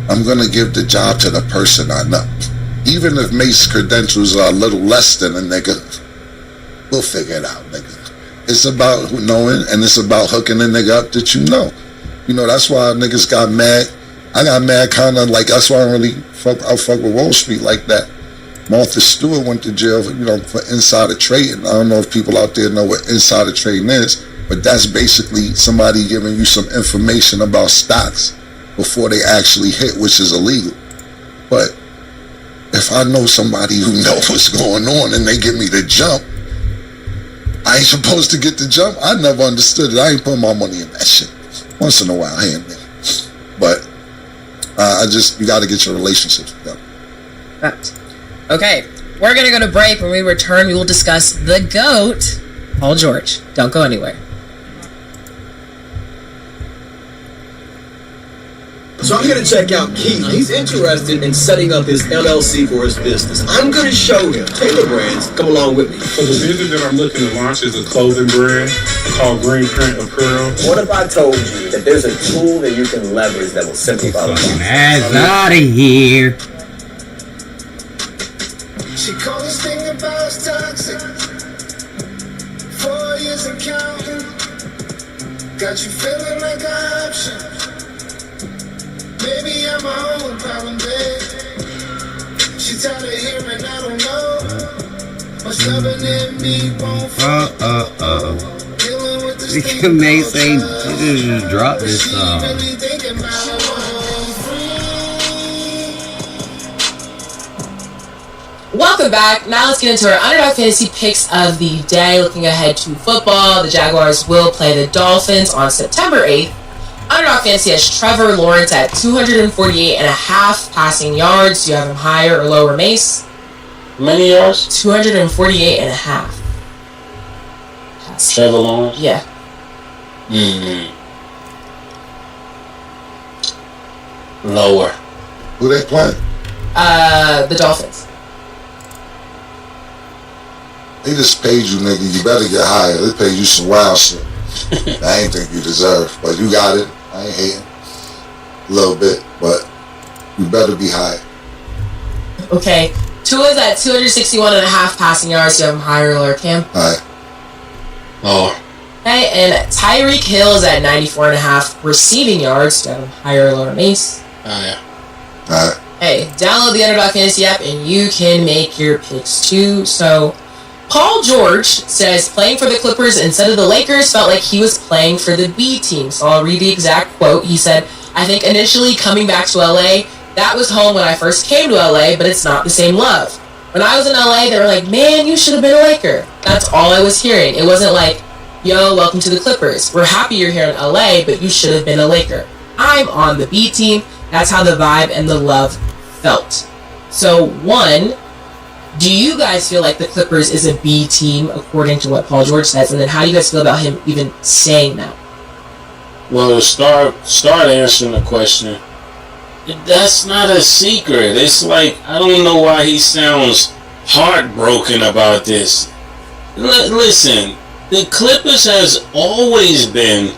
I'm gonna give the job to the person I know. Even if Mace's credentials are a little less than a nigga, we'll figure it out, nigga. It's about knowing, and it's about hooking a nigga up that you know. You know, that's why niggas got mad. I got mad kind of like, that's why I really fuck with Wall Street like that. Martha Stewart went to jail for, you know, for insider trading. I don't know if people out there know what insider trading is, but that's basically somebody giving you some information about stocks before they actually hit, which is illegal. But if I know somebody who knows what's going on and they give me the jump, I ain't supposed to get the jump. I never understood it. I ain't putting my money in that shit. Once in a while, here and there. But you got to get your relationships together. Okay, we're going to go to break. When we return, we will discuss the GOAT, Paul George. Don't go anywhere. So I'm going to check out Keith. He's interested in setting up his LLC for his business. I'm going to show him Taylor Brands. Come along with me. So the business that I'm looking to launch is a clothing brand called Green Print Apparel. What if I told you that there's a tool that you can leverage that will simplify the process? Ass out of here. She called this thing about toxic. 4 years and counting. Got you feeling like an option. Maybe I'm my own problem, babe. She tired of hearing I don't know. My stubborn in me won't fall. You may say, just drop this song. Welcome back. Now let's get into our Underdog Fantasy picks of the day. Looking ahead to football, the Jaguars will play the Dolphins on September 8th. Underdog Fantasy has Trevor Lawrence at 248.5 passing yards. Do you have him higher or lower, Mace? How many yards? 248.5. Trevor Lawrence? Yeah. Lower. Who they playing? The Dolphins. They just paid you, nigga. You better get higher. They paid you some wild shit. I ain't think you deserve, but you got it. I ain't hating. A little bit, but you better be high. Okay. Tua's at 261.5 passing yards. Do you have him higher or lower, Cam? Alright. Oh. Okay, and Tyreek Hill is at 94.5 receiving yards. Do you have him higher or lower, Mace? Yeah. Alright. Hey, download the Underdog Fantasy app and you can make your picks too. So, Paul George says playing for the Clippers instead of the Lakers felt like he was playing for the B team. So I'll read the exact quote. He said, I think initially coming back to LA, that was home when I first came to LA, but it's not the same love. When I was in LA, they were like, man, you should have been a Laker. That's all I was hearing. It wasn't like, yo, welcome to the Clippers. We're happy you're here in LA, but you should have been a Laker. I'm on the B team. That's how the vibe and the love felt. So, one, do you guys feel like the Clippers is a B team according to what Paul George says? And then how do you guys feel about him even saying that? Well, to start answering the question, that's not a secret. It's like, I don't know why he sounds heartbroken about this. Listen, the Clippers has always been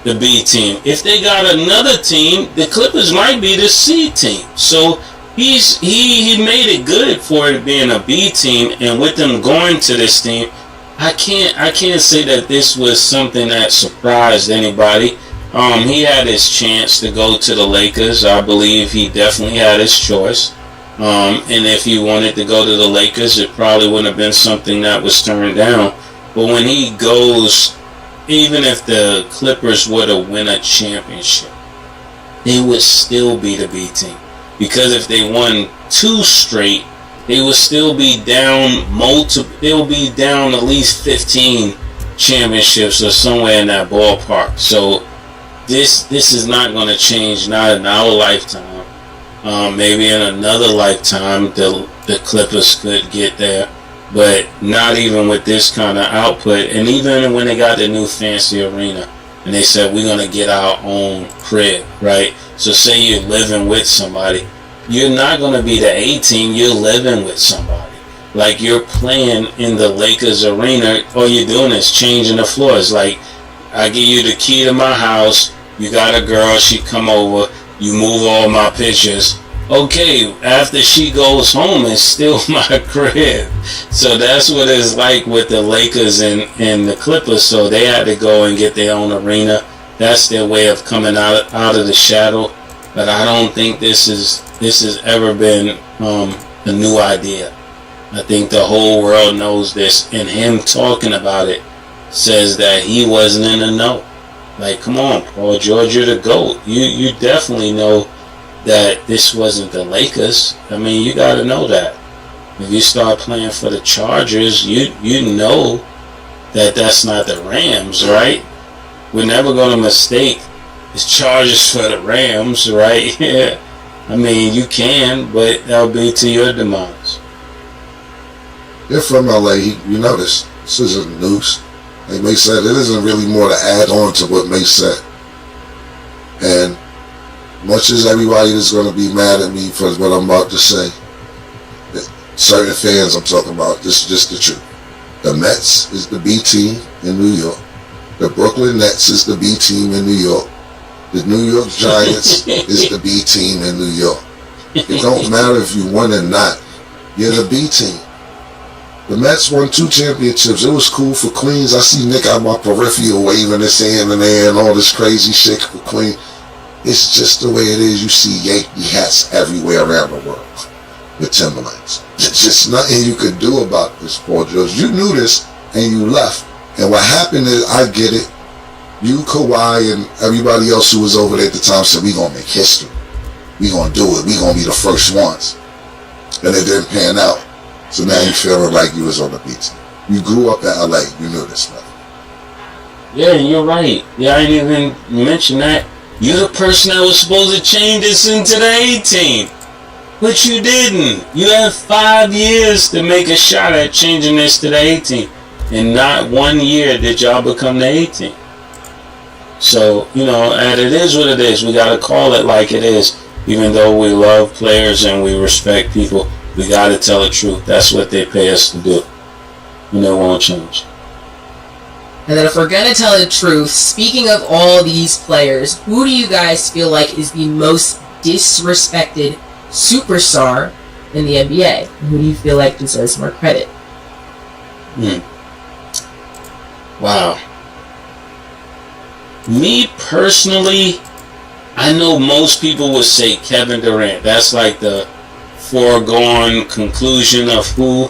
the B team. If they got another team, the Clippers might be the C team. So he made it good for it being a B team, and with them going to this team, I can't say that this was something that surprised anybody. He had his chance to go to the Lakers. I believe he definitely had his choice. And if he wanted to go to the Lakers, it probably wouldn't have been something that was turned down. But when he goes, even if the Clippers were to win a championship, they would still be the B team. Because if they won 2 straight, they would still be down they'll be down at least 15 championships or somewhere in that ballpark. So this is not going to change, not in our lifetime. Maybe in another lifetime the Clippers could get there, but not even with this kind of output. And even when they got the new fancy arena and they said we're going to get our own crib, right? So say you're living with somebody, you're not going to be the A team, you're living with somebody. Like you're playing in the Lakers arena, all you're doing is changing the floors. Like, I give you the key to my house, you got a girl, she come over, you move all my pictures. Okay, after she goes home, it's still my crib. So that's what it's like with the Lakers and the Clippers. So they had to go and get their own arena. That's their way of coming out of the shadow. But I don't think this has ever been a new idea. I think the whole world knows this, and him talking about it says that he wasn't in the know. Like, come on, Paul George, you're the GOAT. You definitely know that this wasn't the Lakers. I mean, you got to know that. If you start playing for the Chargers, you know that that's not the Rams, right? We're never going to mistake the Chargers for the Rams, right? Yeah. I mean, you can, but that'll be to your demise. They're from LA. You know this. This isn't news. Like May said, it isn't really more to add on to what May said. And much as everybody is going to be mad at me for what I'm about to say, certain fans I'm talking about, this is just the truth. The Mets is the B team in New York. The Brooklyn Nets is the B team in New York. The New York Giants is the B team in New York. It don't matter if you won or not. You're the B team. The Mets won 2 championships. It was cool for Queens. I see Nick out my peripheral waving his hand in the air and all this crazy shit for Queens. It's just the way it is. You see Yankee hats everywhere around the world with Timberlands. There's just nothing you could do about this, Paul George. You knew this and you left. And what happened is, I get it. You, Kawhi, and everybody else who was over there at the time said, we gonna make history. We gonna do it. We gonna be the first ones. And it didn't pan out. So now you feeling like you was on the beach. You grew up in LA. You knew this stuff. Yeah, you're right. Yeah, I didn't even mention that. You're the person that was supposed to change this into the A-team. But you didn't. You had 5 years to make a shot at changing this to the A-team. And not 1 year did y'all become the A-team. So, you know, and it is what it is. We got to call it like it is. Even though we love players and we respect people, we got to tell the truth. That's what they pay us to do. and it won't change. And then if we're gonna tell the truth, speaking of all these players, who do you guys feel like is the most disrespected superstar in the NBA? Who do you feel like deserves more credit? Wow. Me personally, I know most people would say Kevin Durant. That's like the foregone conclusion of who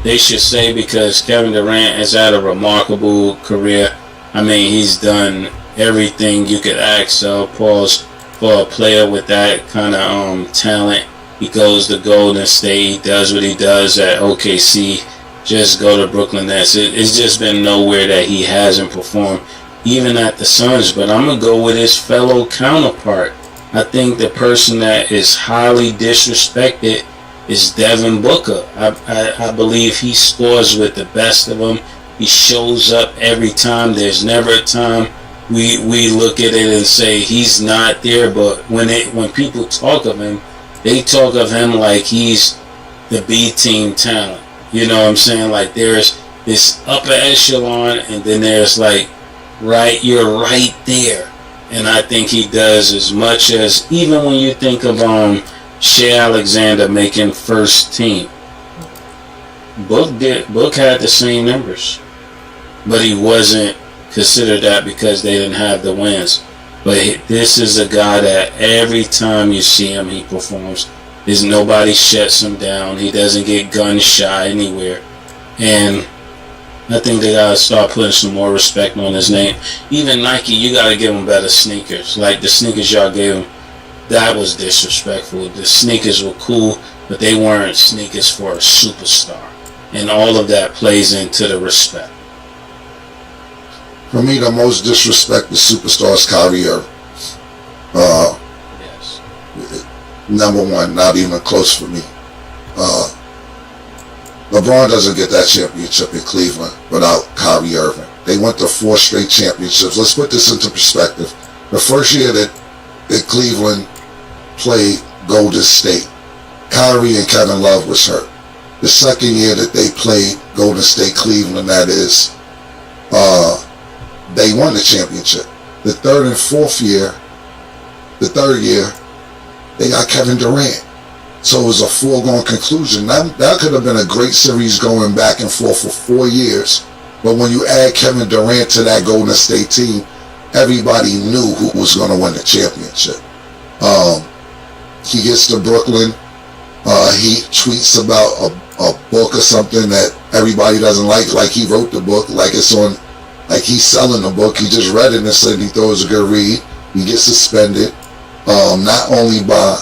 they should say, because Kevin Durant has had a remarkable career. I mean, he's done everything you could ask for a player with that kind of talent. He goes to Golden State, he does what he does at OKC, just go to Brooklyn Nets. It's just been nowhere that he hasn't performed, even at the Suns. But I'm going to go with his fellow counterpart. I think the person that is highly disrespected is Devin Booker. I believe he scores with the best of them. He shows up every time. There's never a time we look at it and say he's not there. But when people talk of him, they talk of him like he's the B team talent. You know what I'm saying? Like there's this upper echelon, and then there's like you're right there. And I think he does as much as, even when you think of Shea Alexander making first team, Book had the same numbers, but he wasn't considered that because they didn't have the wins. But this is a guy that every time you see him, he performs. There's nobody shuts him down. He doesn't get gun shy anywhere. And I think they gotta start putting some more respect on his name. Even Nike, you gotta give him better sneakers. Like the sneakers y'all gave him, that was disrespectful. The sneakers were cool, but they weren't sneakers for a superstar. And all of that plays into the respect. For me, the most disrespected superstar is Kyrie Irving. Yes. Number one, not even close for me. LeBron doesn't get that championship in Cleveland without Kyrie Irving. They went to 4 straight championships. Let's put this into perspective. The first year that Cleveland played Golden State, Kyrie and Kevin Love was hurt. The second year that they played Golden State Cleveland, that is, they won the championship. The third year, they got Kevin Durant. So it was a foregone conclusion. That could have been a great series going back and forth for 4 years. But when you add Kevin Durant to that Golden State team, everybody knew who was going to win the championship. He gets to Brooklyn. He tweets about a book or something that everybody doesn't like he wrote the book, like he's selling the book. He just read it and said he thought it was a good read. He gets suspended, not only by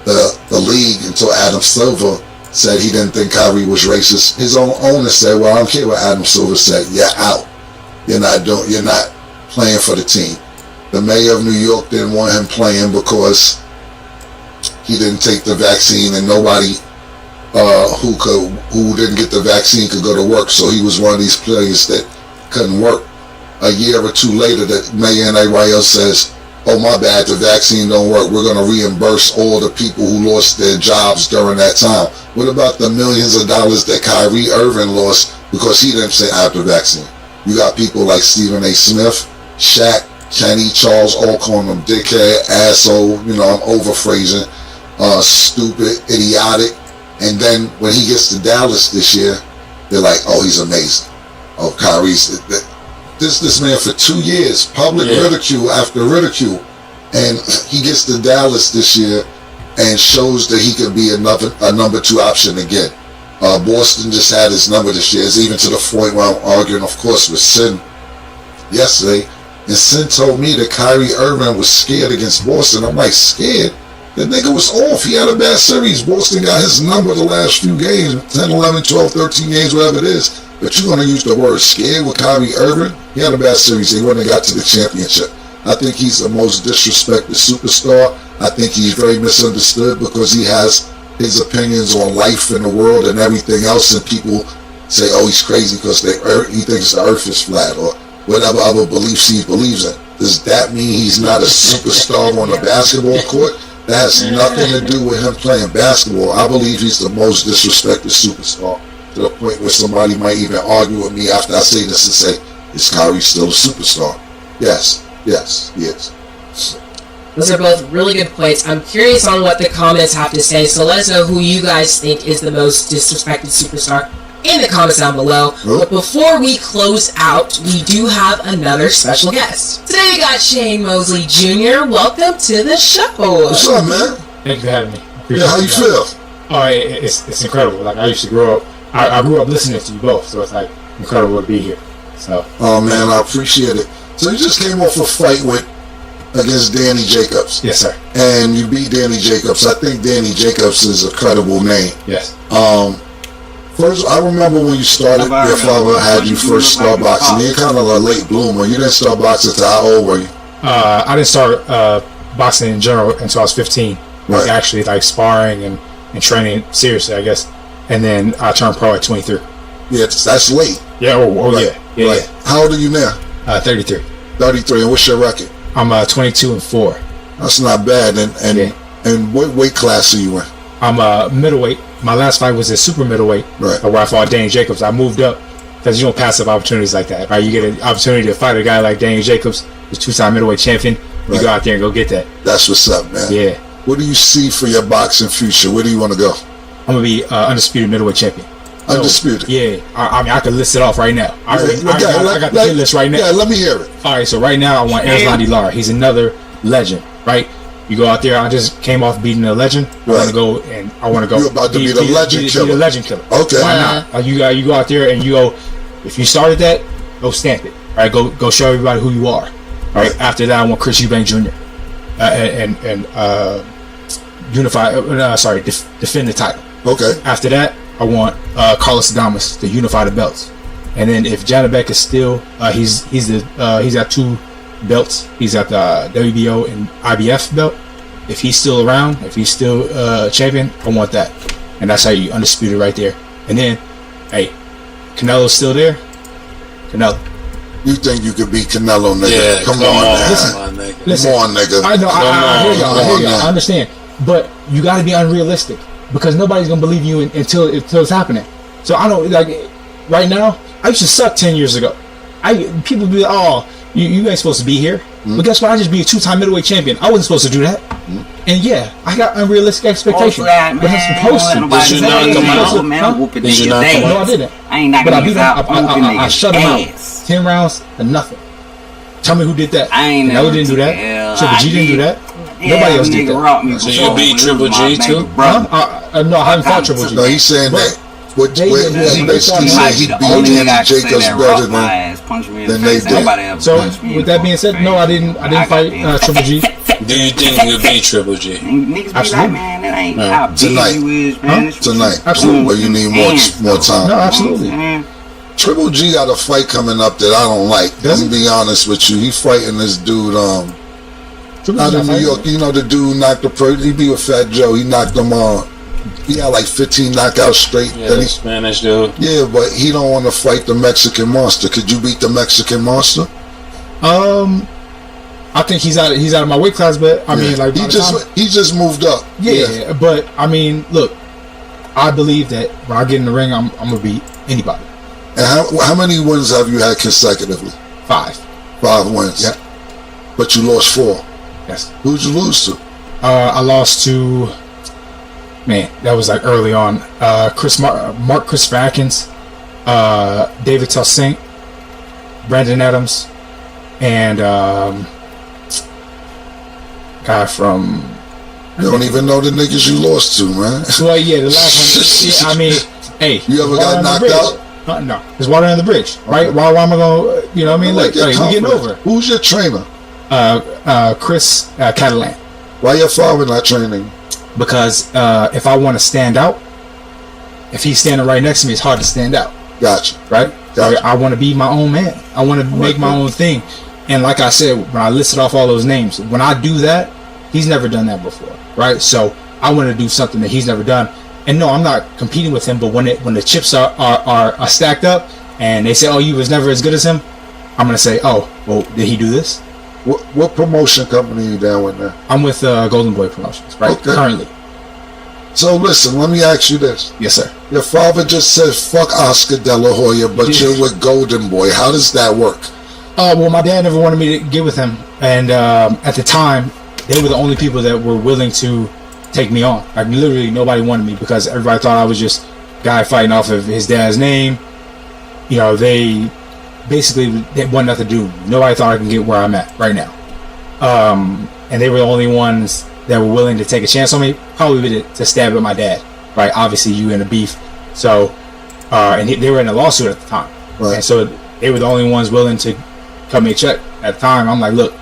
the league until Adam Silver said he didn't think Kyrie was racist. His own owner said, well, I don't care what Adam Silver said. You're out. You're not playing for the team. The mayor of New York didn't want him playing because he didn't take the vaccine, and nobody who didn't get the vaccine could go to work. So he was one of these players that couldn't work. A year or two later, the mayor in NYL says, oh my bad, the vaccine don't work. We're going to reimburse all the people who lost their jobs during that time. What about the millions of dollars that Kyrie Irving lost because he didn't say I have the vaccine? You got people like Stephen A. Smith, Shaq, Kenny, Charles, all calling him dickhead, asshole, I'm overphrasing, stupid, idiotic. And then when he gets to Dallas this year, they're like, oh, he's amazing. Oh, Kyrie's... This man for 2 years, public ridicule after ridicule, and he gets to Dallas this year and shows that he could be a number 2 option again. Boston just had his number this year. It's even to the point where I'm arguing, of course, with Sin yesterday, and Sin told me that Kyrie Irving was scared against Boston. I'm like, scared? The nigga was off. He had a bad series. Boston got his number the last few games, 10, 11, 12, 13 games, whatever it is. But you're going to use the word scared with Kyrie Irving? He had a bad series. He wouldn't have got to the championship. I think he's the most disrespected superstar. I think he's very misunderstood because he has his opinions on life and the world and everything else. And people say, oh, he's crazy because he thinks the earth is flat or whatever other beliefs he believes in. Does that mean he's not a superstar on the basketball court? That has nothing to do with him playing basketball. I believe he's the most disrespected superstar to the point where somebody might even argue with me after I say this and say, is Kyrie still a superstar? Yes, he is. Those are both really good points. I'm curious on what the comments have to say, so let us know who you guys think is the most disrespected superstar in the comments down below. But before we close out, we do have another special guest. Today we got Shane Mosley Jr. Welcome to the show. What's up, man? Thank you for having me. Yeah, how you feel? Oh, it's incredible. Like, I used to grow up, I grew up listening to you both, so it's like incredible to be here. So. Oh man, I appreciate it. So you just came off a fight against Danny Jacobs. Yes, sir. And you beat Danny Jacobs. I think Danny Jacobs is a credible name. Yes. First, I remember when you started, your father had you first start boxing. You're kind of a late bloomer. You didn't start boxing until how old were you? I didn't start boxing in general until I was 15. Like, actually, like, sparring and training seriously, I guess. And then I turned pro at 23. Yeah, that's late. Yeah, right. Yeah. How old are you now? 33. 33, and what's your record? I'm 22-4. That's not bad. And what weight class are you in? I'm middleweight. My last fight was at super middleweight, where I fought Danny Jacobs. I moved up because you don't pass up opportunities like that. Right? You get an opportunity to fight a guy like Danny Jacobs, who's two-time middleweight champion. You go out there and go get that. That's what's up, man. Yeah. What do you see for your boxing future? Where do you want to go? I'm gonna be undisputed middleweight champion. Undisputed. Yeah. I mean, I could list it off right now. I got the hit list right now. Yeah, let me hear it. All right. So right now, I want Erislandy Lara. He's another legend, right? You go out there. I just came off beating a legend. I want to go and I want to go. You're about to be the legend killer. Be the legend killer. Okay. Why not? You go out there and you go. If you started that, go stamp it. Right. Go show everybody who you are. Right. After that, I want Chris Eubank Jr. and defend the title. Okay. After that, I want Carlos Adames to unify the belts. And then if Janabek is still, he's got 2 belts. He's got the WBO and IBF belt. If he's still around, if he's still champion, I want that. And that's how you undisputed right there. And then, hey, Canelo's still there. Canelo. You think you could beat Canelo, nigga? Yeah, come on, man. Listen, come on, nigga. I know. I hear y'all. I understand. But you got to be unrealistic because nobody's gonna believe you until it's happening. So I don't like right now. I used to suck 10 years ago. People be like, oh, you ain't supposed to be here. But guess what? I just be a 2-time middleweight champion. I wasn't supposed to do that. And yeah, I got unrealistic expectations. But I'm supposed to. Did you not come out? Did you not come out? No, I didn't. I ain't knocking niggas out. I shut him out. 10 rounds to nothing. Tell me who did that. I ain't never didn't do that. Triple G didn't do that. Nobody else did that. So you beat Triple G too? No, I haven't fought Triple G. No, he's saying that. He basically said he beat Danny Jacobs better than they did. So with that being said, no, I didn't fight Triple G. Do you think you could beat Triple G? Absolutely. Tonight. Absolutely. But you need more time. No, absolutely. Triple G got a fight coming up that I don't like. Let me be honest with you. He fighting this dude out of New York. You know the dude knocked he beat with Fat Joe. He knocked him he had like 15 knockouts straight. Yeah, the Spanish dude. Yeah, but he don't want to fight the Mexican Monster. Could you beat the Mexican Monster? I think he's out of my weight class, but I mean, like he just moved up. Yeah, but I mean, look, I believe that when I get in the ring, I'm gonna beat anybody. And how many wins have you had consecutively? 5. 5 wins. Yeah. But you lost 4. Yes. Who'd you lose to? I lost to, man, that was like early on. Mark Chris Atkins, David Telsink, Brandon Adams, and guy from. You don't even know the niggas you lost to, man. Well, yeah, the last one. Yeah, I mean, hey. You ever got knocked out? No, there's water under the bridge, right? Why am I gonna, you know what I mean? Like, we getting over it. Who's your trainer? Chris Catalan. Why your father not training? Because if I want to stand out, if he's standing right next to me, it's hard to stand out. Gotcha. Right? Gotcha. I want to be my own man. I want to make my own thing. And like I said, when I listed off all those names, when I do that, he's never done that before, right? So I want to do something that he's never done. And no, I'm not competing with him, but when the chips are stacked up and they say, oh, you was never as good as him, I'm going to say, oh, well, did he do this? What promotion company are you down with now? I'm with Golden Boy Promotions, right? Okay. Currently. So listen, let me ask you this. Yes, sir. Your father just said fuck Oscar De La Hoya, but you're with Golden Boy. How does that work? Well, my dad never wanted me to get with him, and at the time, they were the only people that were willing to take me on. Like literally, nobody wanted me because everybody thought I was just a guy fighting off of his dad's name. You know, they wanted nothing to do. Nobody thought I can get where I'm at right now. And they were the only ones that were willing to take a chance on me, probably to stab at my dad. Right? Obviously, you in a beef. So, and they were in a lawsuit at the time. Right. And so they were the only ones willing to cut me a check. At the time, I'm like, look,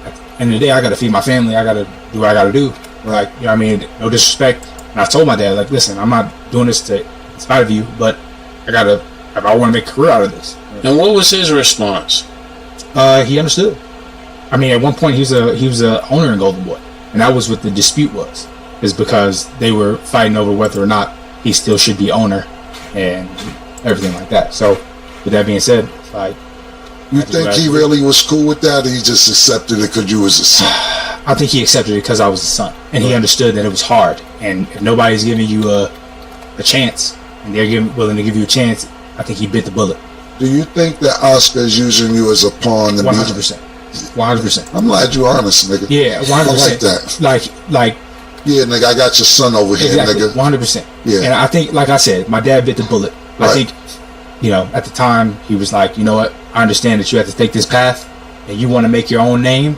at the end of the day, I got to feed my family. I got to do what I got to do. Like, you know what I mean? No disrespect. And I told my dad, like, listen, I'm not doing this to in spite of you, but I want to make a career out of this. And what was his response? He understood. I mean, at one point, he was a owner in Golden Boy, and that was what the dispute was, is because they were fighting over whether or not he still should be owner and everything like that. So, with that being said, like, you think he really was cool with that, or he just accepted it because you was a son? I think he accepted it because I was a son, and he understood that it was hard, and if nobody's giving you a chance, and they're willing to give you a chance, I think he bit the bullet. Do you think that Oscar is using you as a pawn? 100%. 100%. I'm glad you're honest, nigga. Yeah, 100%. I like that. Like. Yeah, nigga, I got your son over here, Exactly, nigga. 100%. Yeah. And I think, like I said, my dad bit the bullet. I think, you know, at the time, he was like, you know what, I understand that you have to take this path, and you want to make your own name.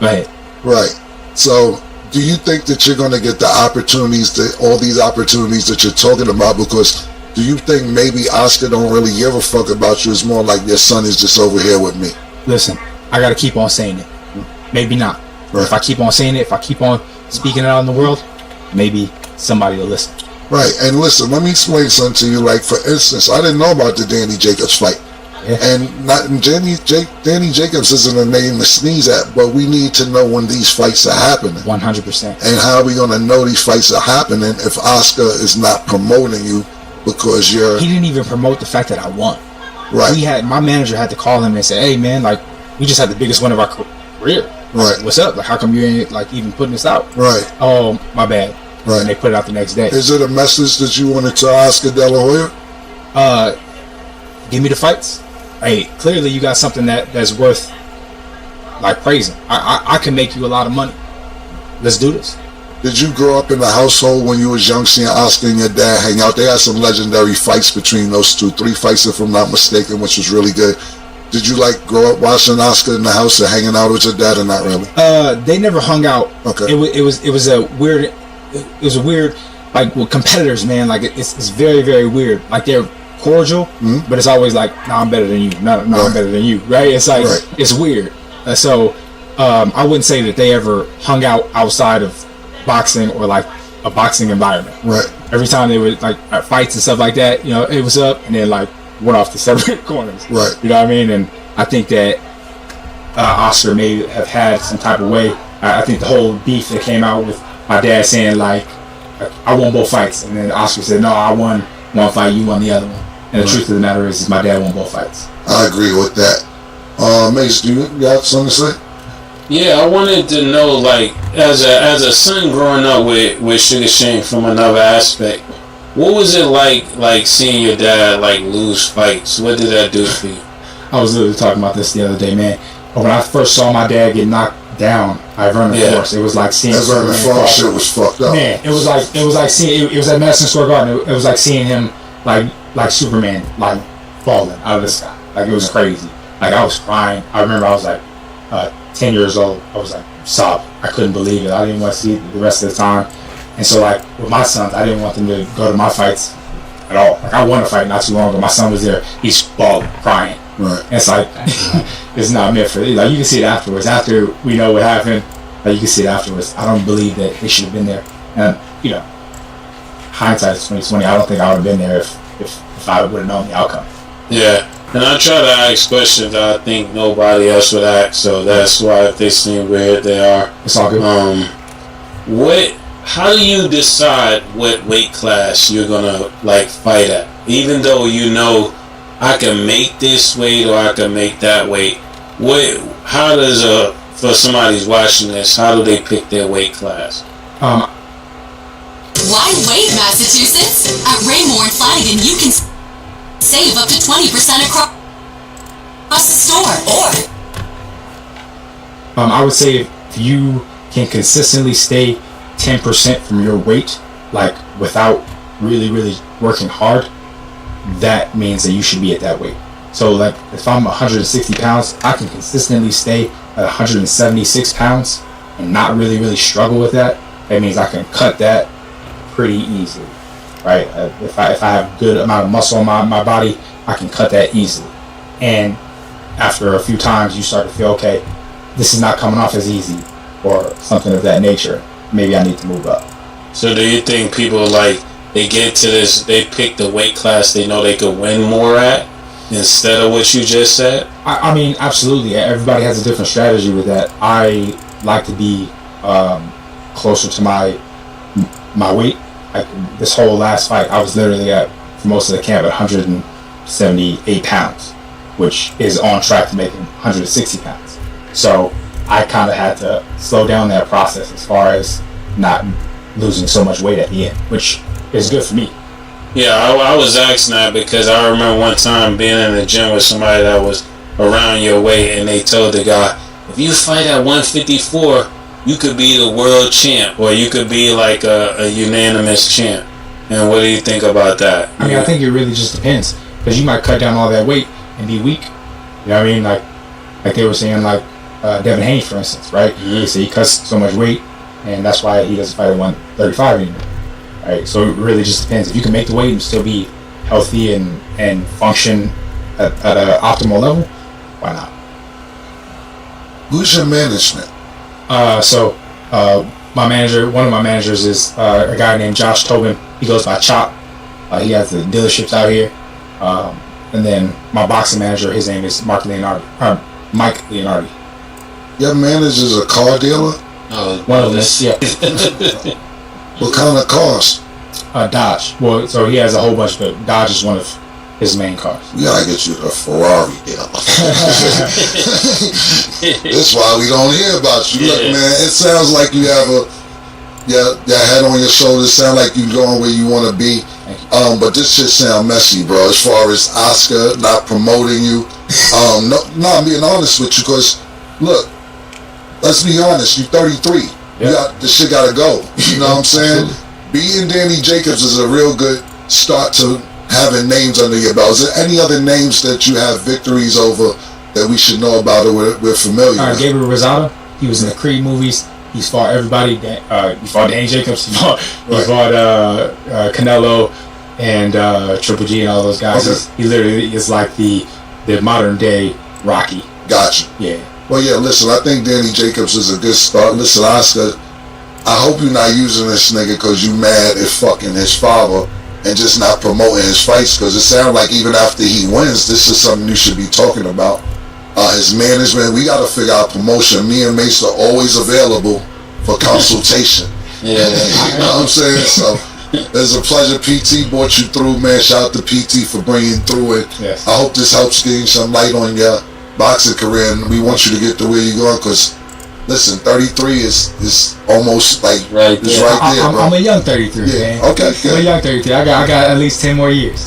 Go ahead. Right. So, do you think that you're going to get the opportunities, all these opportunities that you're talking about? Because do you think maybe Oscar don't really give a fuck about you? It's more like your son is just over here with me. Listen, I got to keep on saying it. Maybe not. Right. If I keep on saying it, if I keep on speaking it out in the world, maybe somebody will listen. Right. And listen, let me explain something to you. Like, for instance, I didn't know about the Danny Jacobs fight. Yeah. And Danny Jacobs isn't a name to sneeze at, but we need to know when these fights are happening. 100%. And how are we going to know these fights are happening if Oscar is not promoting you because you're... He didn't even promote the fact that I won. Right. My manager had to call him and say, hey, man, like, we just had the biggest win of our career. Right. What's up? Like, how come you ain't, like, even putting this out? Right. Oh, my bad. Right. And they put it out the next day. Is it a message that you wanted to Oscar De La Hoya? Give me the fights. Hey, clearly you got something that's worth, like, praising. I can make you a lot of money. Let's do this. Did you grow up in a household when you was young seeing Oscar and your dad hang out? They had some legendary fights between those two. 3 fights, if I'm not mistaken, which was really good. Did you, like, grow up watching Oscar in the house and hanging out with your dad, or not really? They never hung out. Okay. It was a weird, like, with competitors, man. Like, it's very, very weird. Like, they're cordial, but it's always like, no, I'm better than you. No, I'm better than you. Right? It's like, it's weird. So I wouldn't say that they ever hung out outside of boxing or like a boxing environment. Right. Every time they would, like, at fights and stuff like that, you know, it was up and then, like, went off to separate corners. Right. You know what I mean? And I think that Oscar may have had some type of way. I think the whole beef that came out with my dad saying, like, I won both fights, and then Oscar said, no, I won one fight, you won the other one. And the truth of the matter is my dad won both fights. I agree with that. Mace, do you got something to say? Yeah, I wanted to know, like, as a son growing up with Sugar Shane from another aspect, what was it like seeing your dad, like, lose fights? What did that do for you? I was literally talking about this the other day, man. When I first saw my dad get knocked down by Vernon Forrest, it was like seeing that Vernon Forrest shit was fucked up. Man, it was like seeing, it was at Madison Square Garden. It was like seeing him like Superman, like, falling out of the sky. Like, it was crazy. Like, I was crying. I remember I was like 10 years old. I was like sobbing. I couldn't believe it. I didn't want to see it the rest of the time. And so, like, with my sons, I didn't want them to go to my fights at all. Like, I won a fight not too long ago. My son was there. He's bawling, crying. Right. And it's like, it's not meant for it. Like, you can see it afterwards. After we know what happened, like, you can see it afterwards. I don't believe that they should have been there. And, you know, hindsight is 2020. I don't think I would have been there if I would have known the outcome. Yeah. And I try to ask questions that I think nobody else would ask, so that's why if they seem weird, they are. It's all good. How do you decide what weight class you're gonna, like, fight at? Even though you know I can make this weight or I can make that weight, how does for somebody who's watching this, how do they pick their weight class? Why wait, Massachusetts? At Raymore and Flanagan, you can save up to 20% across the store. I would say if you can consistently stay 10% from your weight, like without really working hard, that means that you should be at that weight. So like if I'm 160 pounds, I can consistently stay at 176 pounds and not really struggle with that. That means I can cut that pretty easily, right? If I have good amount of muscle on my body, I can cut that easily. And after a few times, you start to feel, okay, this is not coming off as easy, or something of that nature. Maybe I need to move up. So do you think people like they get to this, they pick the weight class they know they could win more at instead of what you just said? I mean, absolutely. Everybody has a different strategy with that. I like to be closer to my weight. Like this whole last fight, I was literally at, for most of the camp, at 178 pounds, which is on track to making 160 pounds. So I kind of had to slow down that process as far as not losing so much weight at the end, which is good for me. Yeah, I was asking that because I remember one time being in the gym with somebody that was around your weight, and they told the guy, if you fight at 154, you could be the world champ, or you could be like a unanimous champ. And what do you think about that? I mean, I think it really just depends, because you might cut down all that weight and be weak. You know what I mean? Like they were saying, like Devin Haney, for instance, right? They say he cuts so much weight, and that's why he doesn't fight at 135 anymore. Right? So it really just depends. If you can make the weight and still be healthy and function at an optimal level, why not? Who's your management? My manager, one of my managers is a guy named Josh Tobin. He goes by Chop. He has the dealerships out here. And then my boxing manager, his name is Mike Leonardi. Your manager's a car dealer? One of them, yeah. What kind of cars? Dodge. Well, so he has a whole bunch, but Dodge is one of his main cars. We gotta get you a Ferrari dealer. That's why we don't hear about you. Look, man, it sounds like you have your head on your shoulders. Sound like you're going where you want to be. But this shit sound messy, bro. As far as Oscar not promoting you, no, I'm being honest with you, because look, let's be honest. You're 33. This shit gotta go. You know what I'm saying? Beating Danny Jacobs is a real good start to having names under your belt. Is there any other names that you have victories over that we should know about or we're familiar with? Gabriel Rosado. He was in the Creed movies. He's fought everybody. He fought Danny Jacobs. He fought Canelo and Triple G and all those guys. Okay. He literally is like the modern day Rocky. Gotcha. Yeah. Well, yeah, listen, I think Danny Jacobs is a good start. Listen, Oscar, I hope you're not using this nigga because you mad at fucking his father and just not promoting his fights, because it sounds like even after he wins, this is something you should be talking about. His management, we got to figure out promotion. Me and Mace are always available for consultation. Yeah. You know what I'm saying? So it's a pleasure. PT brought you through, man. Shout out to PT for bringing through it. Yes. I hope this helps getting some light on your boxing career, and we want you to get to where you're going, because listen, 33 is almost like right it's right there, bro. I'm a young 33, man. Okay, I'm a young 33. I got at least 10 more years.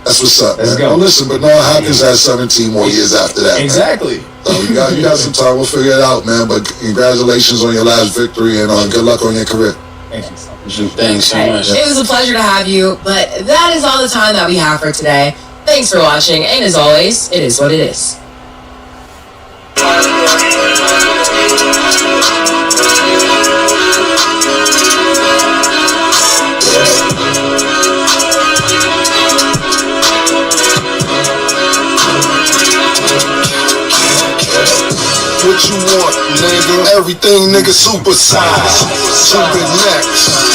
That's what's up, Let's man. go. Well, listen, but Noah Hopkins has 17 more years after that. Exactly. So you got some time. We'll figure it out, man. But congratulations on your last victory, and good luck on your career. Thank you. Thanks so much. It was a pleasure to have you, but that is all the time that we have for today. Thanks for watching, and as always, it is what it is. What you want, nigga? Everything, nigga, super size. Super next. Like